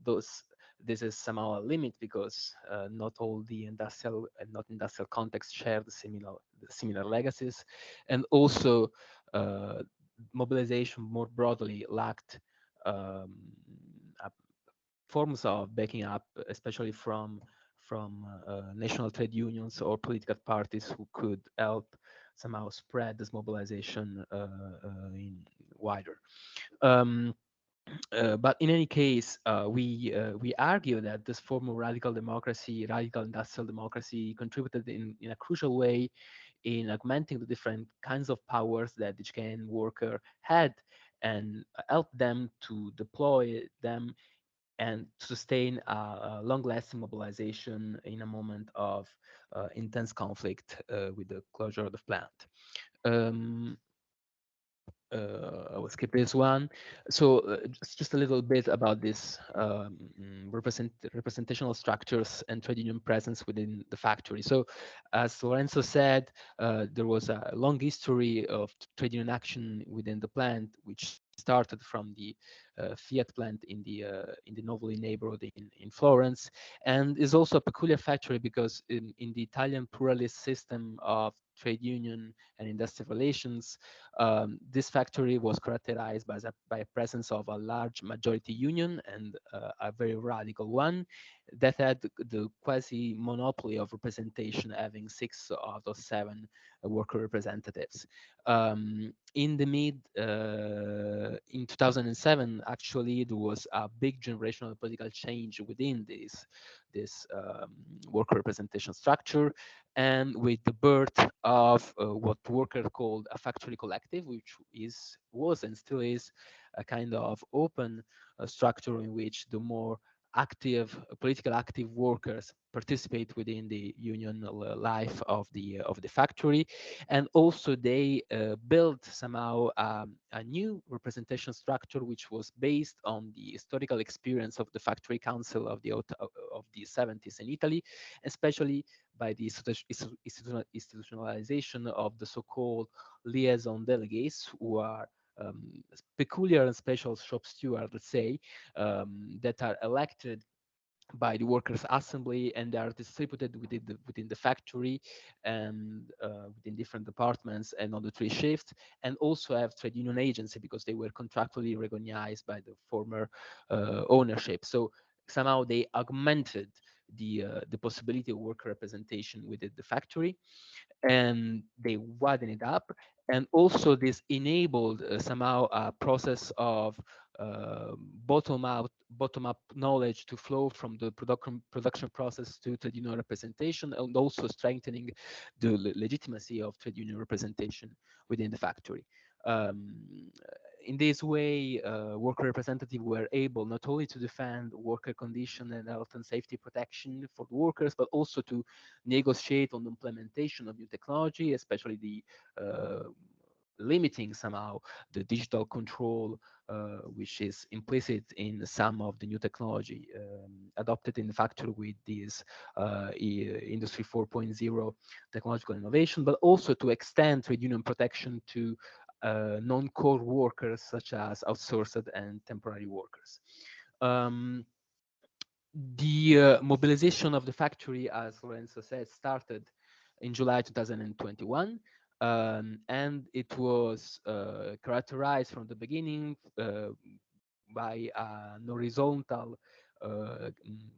Speaker 4: this is somehow a limit because not all the industrial and not industrial contexts share the similar legacies, and also mobilization more broadly lacked um, forms of backing up, especially from national trade unions or political parties who could help somehow spread this mobilization in wider. But in any case, we argue that this form of radical democracy, radical industrial democracy, contributed in a crucial way in augmenting the different kinds of powers that the Chilean worker had, and helped them to deploy them and sustain a long-lasting mobilization in a moment of intense conflict with the closure of the plant. Um, I will skip this one. So just a little bit about this representational structures and trade union presence within the factory. So as Lorenzo said, there was a long history of trade union action within the plant, which started from the Fiat plant in the Novoli neighborhood in Florence, and is also a peculiar factory because in the Italian pluralist system of trade union and industrial relations, this factory was characterized by a presence of a large majority union and a very radical one that had the quasi monopoly of representation, having 6 out of 7 worker representatives. In the in 2007, actually, there was a big generational political change within this worker representation structure, and with the birth of what workers called a factory collective, which was and still is a kind of open structure in which the more active, political active workers participate within the union life of the factory, and also they built somehow a new representation structure which was based on the historical experience of the factory council of the 70s in Italy, especially by the institutionalization of the so-called liaison delegates, who are peculiar and special shop stewards, let's say, that are elected by the workers' assembly, and they are distributed within the factory and within different departments and on the 3 shifts, and also have trade union agency because they were contractually recognized by the former ownership. So somehow they augmented the possibility of worker representation within the factory, and they widen it up. And also this enabled somehow a process of bottom up knowledge to flow from the production process to trade union representation, and also strengthening the legitimacy of trade union representation within the factory. Um, in this way, worker representatives were able not only to defend worker condition and health and safety protection for the workers, but also to negotiate on the implementation of new technology, especially the limiting somehow the digital control, which is implicit in some of the new technology adopted in the factory with this Industry 4.0 technological innovation, but also to extend trade union protection to non-core workers such as outsourced and temporary workers. The mobilization of the factory, as Lorenzo said, started in July 2021, and it was characterized from the beginning by an horizontal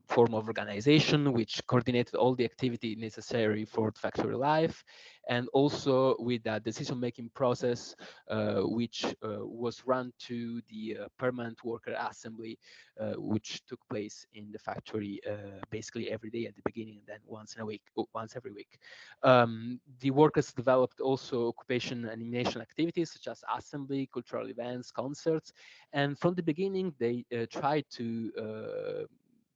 Speaker 4: form of organization which coordinated all the activity necessary for the factory life, and also with a decision-making process which was run to the permanent worker assembly, which took place in the factory basically every day at the beginning, and then once every week. The workers developed also occupation and elimination activities such as assembly, cultural events, concerts, and from the beginning they tried to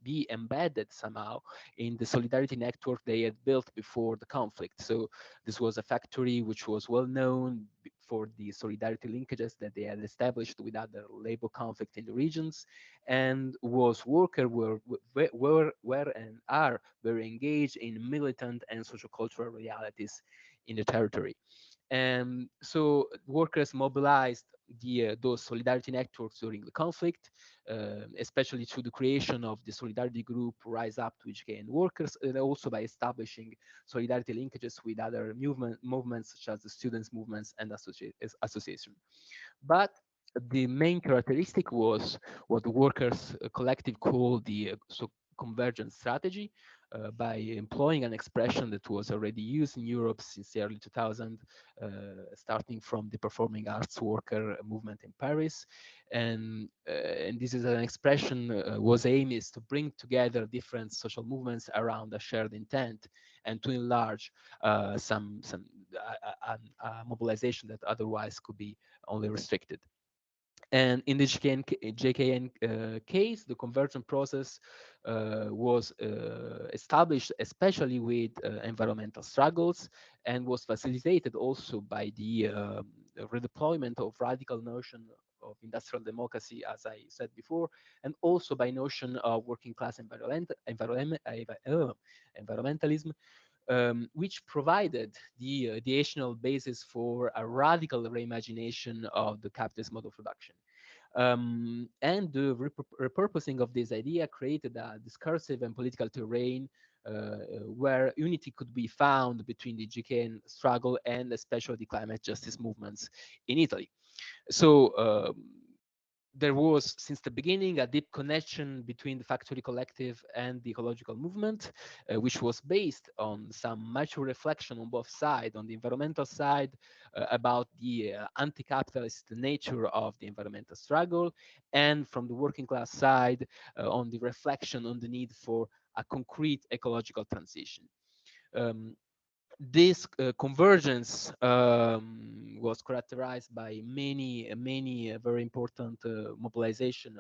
Speaker 4: be embedded somehow in the solidarity network they had built before the conflict. So this was a factory which was well known for the solidarity linkages that they had established with other labor conflict in the regions, and was workers were and are very engaged in militant and sociocultural realities in the territory. And so workers mobilized those solidarity networks during the conflict, especially through the creation of the solidarity group Rise Up to HKN Workers, and also by establishing solidarity linkages with other movements such as the students' movements and association. But the main characteristic was what the workers collective called the convergence strategy, by employing an expression that was already used in Europe since the early 2000s, starting from the performing arts worker movement in Paris. And this is an expression whose aim is to bring together different social movements around a shared intent and to enlarge some mobilization that otherwise could be only restricted. And in the JKN case, the conversion process was established especially with environmental struggles, and was facilitated also by the redeployment of radical notion of industrial democracy, as I said before, and also by notion of working class environmentalism, which provided the ideational basis for a radical reimagination of the capitalist mode of production. And the repurposing of this idea created a discursive and political terrain where unity could be found between the GKN struggle and especially the climate justice movements in Italy. So there was, since the beginning, a deep connection between the factory collective and the ecological movement, which was based on some mature reflection on both sides, on the environmental side, about the anti-capitalist nature of the environmental struggle, and from the working class side, on the reflection on the need for a concrete ecological transition. This convergence was characterized by many very important mobilization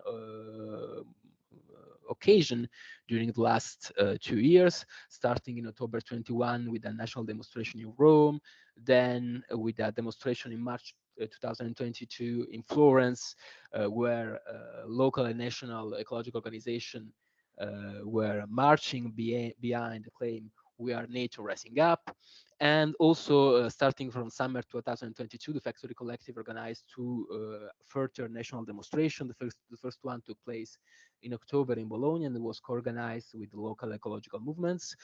Speaker 4: occasion during the last 2 years, starting in October 21 with a national demonstration in Rome, then with a demonstration in March 2022 in Florence, where local and national ecological organizations were marching behind the claim "We are nature rising up." And also starting from summer 2022, the factory collective organized two further national demonstrations. The first one took place in October in Bologna and was co-organized with the local ecological movements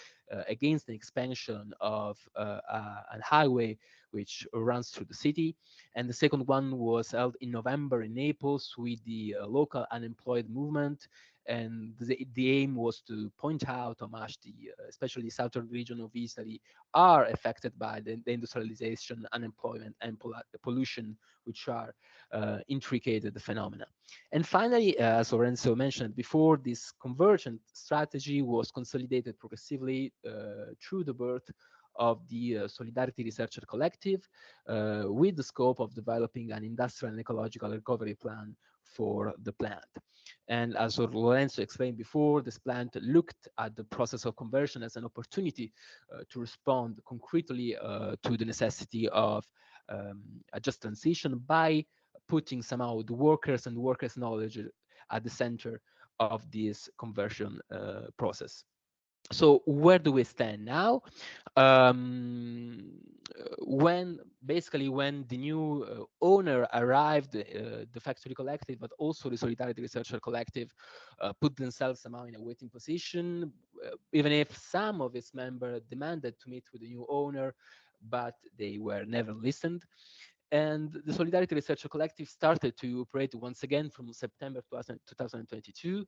Speaker 4: against the expansion of a highway which runs through the city. And the second one was held in November in Naples with the local unemployed movement and the aim was to point out how much especially southern region of Italy are affected by the industrialization, unemployment, and pollution, which are intricate phenomena. And finally, as Lorenzo mentioned before, this convergent strategy was consolidated progressively through the birth of the Solidarity Researcher Collective, with the scope of developing an industrial and ecological recovery plan for the plant. And as Lorenzo explained before, this plant looked at the process of conversion as an opportunity to respond concretely to the necessity of a just transition by putting somehow the workers and workers' knowledge at the center of this conversion process. So where do we stand now? When the new owner arrived, the Factory Collective, but also the Solidarity Researcher Collective, put themselves somehow in a waiting position, even if some of its members demanded to meet with the new owner, but they were never listened. And the Solidarity Researcher Collective started to operate once again from September 2022,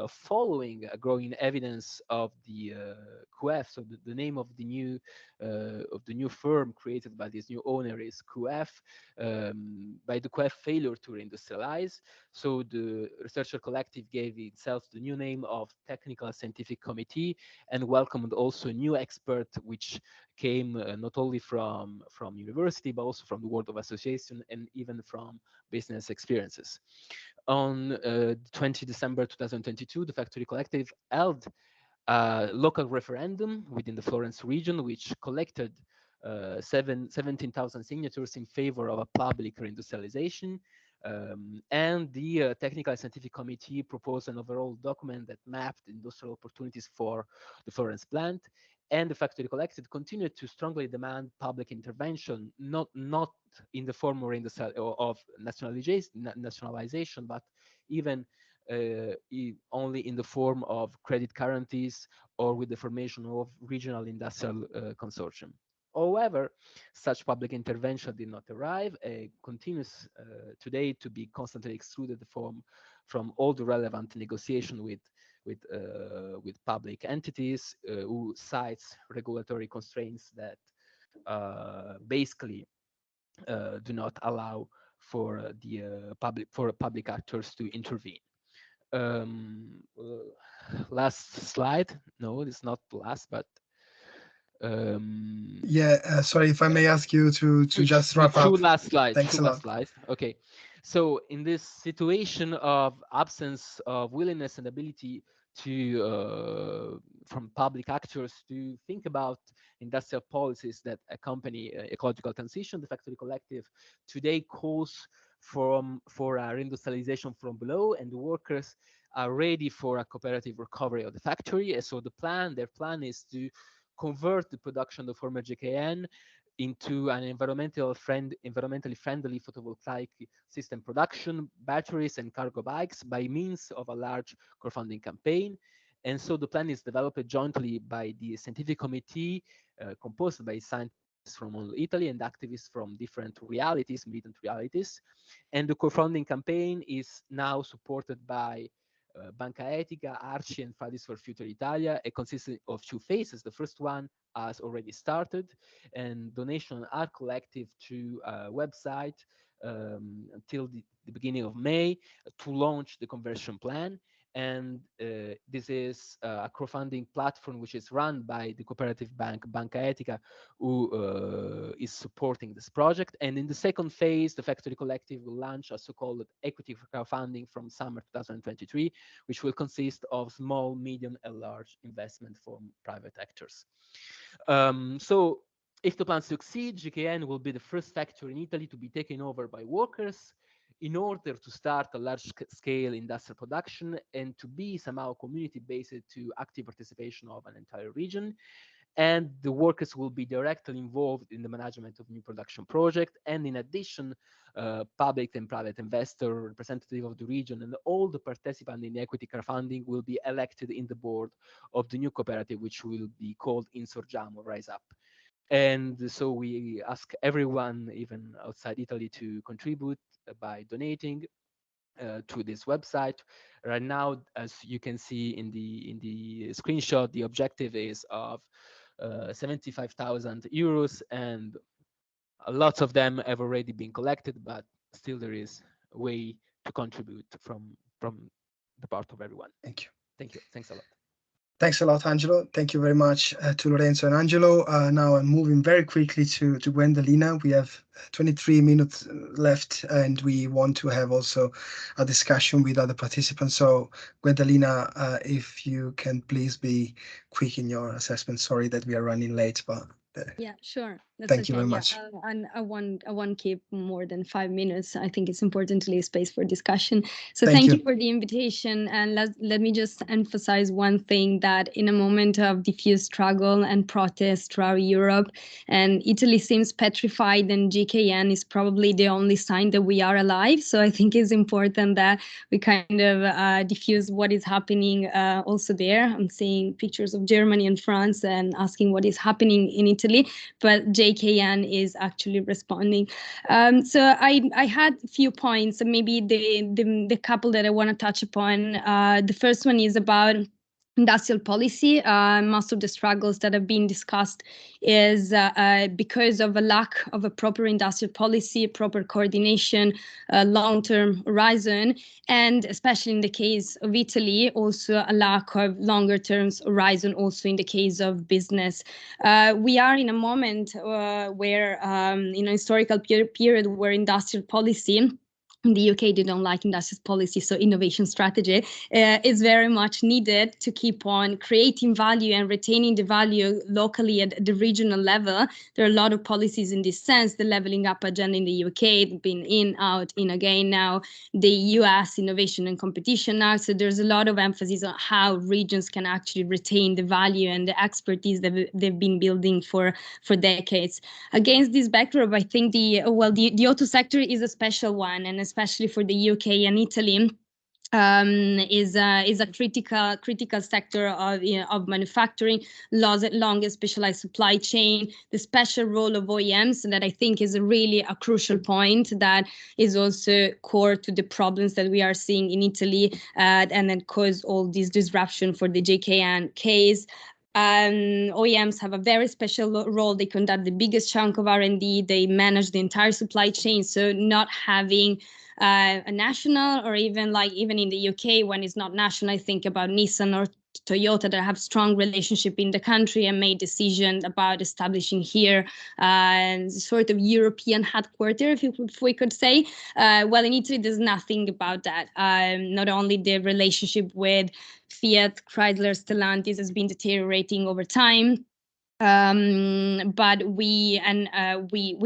Speaker 4: following a growing evidence of the QF. So the name of the new firm created by this new owner is QF, by the QF failure to reindustrialize. So the Researcher Collective gave itself the new name of Technical Scientific Committee, and welcomed also new expert, which came not only from university, but also from the world of association and even from business experiences. On 20 December 2022, the Factory Collective held a local referendum within the Florence region, which collected 17,000 signatures in favor of a public reindustrialization. And the Technical and Scientific Committee proposed an overall document that mapped industrial opportunities for the Florence plant. And the Factory Collective continued to strongly demand public intervention, not in the form of nationalization, but even only in the form of credit guarantees or with the formation of regional industrial consortium. However, such public intervention did not arrive. It continues today to be constantly excluded from all the relevant negotiation with public entities, who cites regulatory constraints that basically do not allow for the public actors to intervene. Last slide. No, it's not the last, but
Speaker 1: Yeah, sorry if I may ask you to just wrap up.
Speaker 4: Two last slides.
Speaker 1: Thanks a lot.
Speaker 4: Okay. So in this situation of absence of willingness and ability to from public actors to think about industrial policies that accompany ecological transition, the Factory Collective today calls for a reindustrialization from below, and the workers are ready for a cooperative recovery of the factory. And so their plan is to convert the production of the former GKN into an environmentally friendly photovoltaic system production, batteries, and cargo bikes by means of a large crowdfunding campaign. And so the plan is developed jointly by the scientific committee, composed by scientists from all Italy and activists from different realities, militant realities. And the crowdfunding campaign is now supported by Banca Etica, Arci, and Fridays for Future Italia. It consists of two phases. The first one has already started, and donations are collected through a website until the beginning of May to launch the conversion plan. And this is a crowdfunding platform which is run by the cooperative bank Banca Etica, who is supporting this project. And in the second phase, the Factory Collective will launch a so-called equity crowdfunding from summer 2023, which will consist of small, medium, and large investment from private actors. So if the plan succeeds, GKN will be the first factory in Italy to be taken over by workers in order to start a large-scale industrial production and to be somehow community-based to active participation of an entire region. And the workers will be directly involved in the management of new production project. And in addition, public and private investor, representative of the region, and all the participants in equity crowdfunding will be elected in the board of the new cooperative, which will be called Insorgiamo, Rise Up. And so we ask everyone, even outside Italy, to contribute by donating. to this website. Right now, as you can see in the screenshot, the objective is of 75,000 euros, and lots of them have already been collected, but still there is a way to contribute from the part of everyone.
Speaker 1: Thank you.
Speaker 4: Thank you. Thanks a lot.
Speaker 1: Thanks a lot, Angelo. Thank you very much to Lorenzo and Angelo. Now I'm moving very quickly to Guendalina. We have 23 minutes left, and we want to have also a discussion with other participants. So, Guendalina, if you can please be quick in your assessment. Sorry that we are running late, but
Speaker 5: yeah, sure. That's
Speaker 1: thank
Speaker 5: okay.
Speaker 1: you very
Speaker 5: Yeah,
Speaker 1: much.
Speaker 5: and I won't keep more than 5 minutes. I think it's important to leave space for discussion. So thank you for the invitation. And let me just emphasize one thing, that in a moment of diffuse struggle and protest throughout Europe, and Italy seems petrified, and GKN is probably the only sign that we are alive. So I think it's important that we kind of diffuse what is happening also there. I'm seeing pictures of Germany and France and asking what is happening in Italy, but JKN is actually responding. So I had a few points, maybe the couple that I want to touch upon. The first one is about industrial policy. Most of the struggles that have been discussed is because of a lack of a proper industrial policy, proper coordination, long-term horizon, and especially in the case of Italy, also a lack of longer-term horizon also in the case of business. We are in a moment where, in a historical period where industrial policy, in the UK, they don't like industrial policy, so innovation strategy is very much needed to keep on creating value and retaining the value locally at the regional level. There are a lot of policies in this sense. The leveling up agenda in the UK, been in, out, in again now. The US, innovation and competition now. So there's a lot of emphasis on how regions can actually retain the value and the expertise that they've been building for decades. Against this backdrop, I think the auto sector is a special one, and especially for the UK and Italy, is a critical sector of manufacturing, long and specialized supply chain, the special role of OEMs, that I think is really a crucial point that is also core to the problems that we are seeing in Italy, and that cause all this disruption for the JKN case. OEMs have a very special role. They conduct the biggest chunk of R&D. They manage the entire supply chain. So not having a national, or even in the UK, when it's not national, I think about Nissan or Toyota that have strong relationship in the country and made decision about establishing here sort of European headquarters, if we could say. Well, in Italy, there's nothing about that. Not only the relationship with Fiat, Chrysler, Stellantis has been deteriorating over time, but we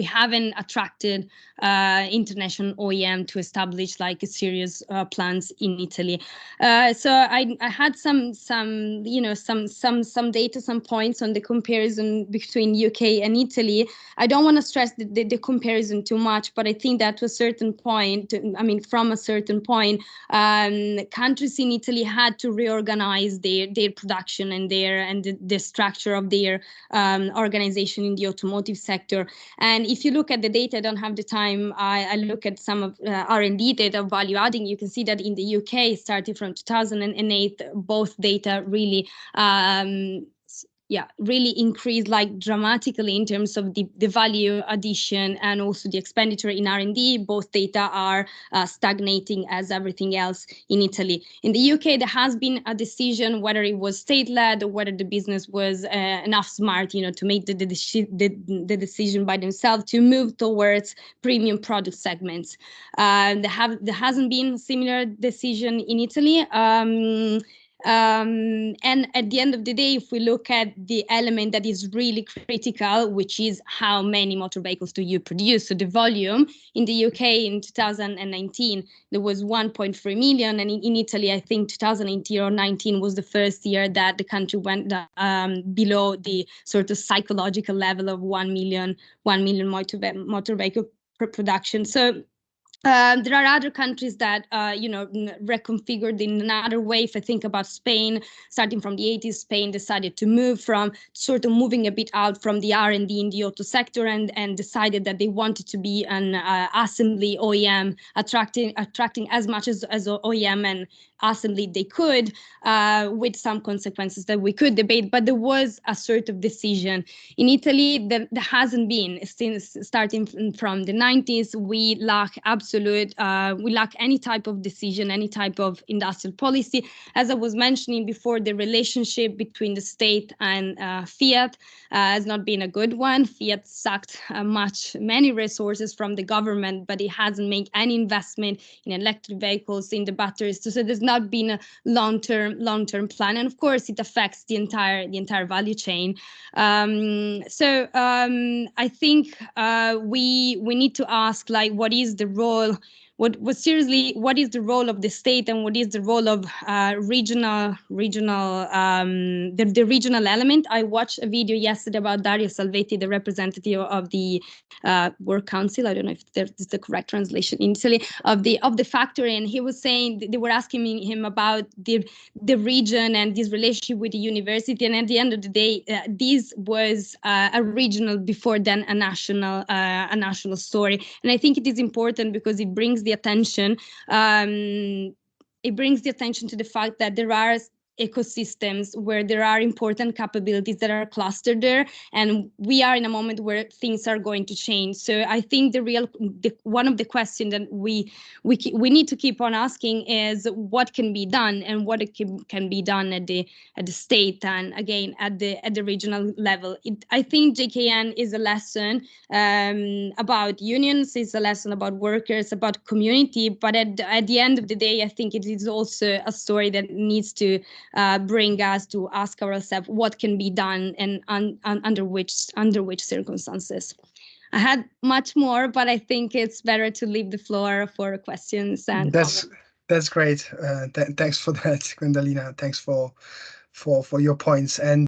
Speaker 5: haven't attracted international OEM to establish like a serious plants in Italy. So I had some data, some points on the comparison between UK and Italy. I don't want to stress the comparison too much, but I think that to a certain point, from a certain point, countries in Italy had to reorganize their production and the structure of their organization in the automotive sector. And if you look at the data, I don't have the time, I look at some of R&D data, value adding, you can see that in the UK, starting from 2008, both data really really increased like dramatically in terms of the value addition and also the expenditure in R&D. Both data are stagnating as everything else in Italy. In the UK, there has been a decision whether it was state-led or whether the business was enough smart, to make the decision by themselves to move towards premium product segments. There hasn't been a similar decision in Italy. And at the end of the day, if we look at the element that is really critical, which is how many motor vehicles do you produce, so the volume, in the UK in 2019, there was 1.3 million. And in Italy, I think 2018 or 19 was the first year that the country went below the sort of psychological level of 1 million motor vehicle production. So There are other countries that, reconfigured in another way. If I think about Spain, starting from the 80s, Spain decided to move from sort of moving a bit out from the R&D in the auto sector and decided that they wanted to be an assembly OEM, attracting as much as OEM and assembly they could, with some consequences that we could debate. But there was a sort of decision. In Italy, there hasn't been, since starting from the 90s. We lack any type of decision, any type of industrial policy. As I was mentioning before, the relationship between the state and Fiat has not been a good one. Fiat sucked many resources from the government, but it hasn't made any investment in electric vehicles, in the batteries. So there's not been a long-term plan, and of course it affects the entire value chain. I think we need to ask, like, what is the role? What is the role of the state, and what is the role of the regional element? I watched a video yesterday about Dario Salvetti, the representative of the Work Council. I don't know if that's the correct translation in Italy, of the factory, and he was saying, they were asking him about the region and this relationship with the university, and at the end of the day, this was a regional before then a national story. And I think it is important because it brings the attention to the fact that there are ecosystems where there are important capabilities that are clustered there, and we are in a moment where things are going to change. So I think one of the questions that we need to keep on asking is what can be done, and what can be done at the state, and again at the regional level. I think JKN is a lesson about unions, is a lesson about workers, about community, but at the end of the day, I think it is also a story that needs to bring us to ask ourselves what can be done and under which circumstances. I had much more, but I think it's better to leave the floor for questions and comments.
Speaker 1: That's great. Thanks for that, Guendalina. Thanks for your points. And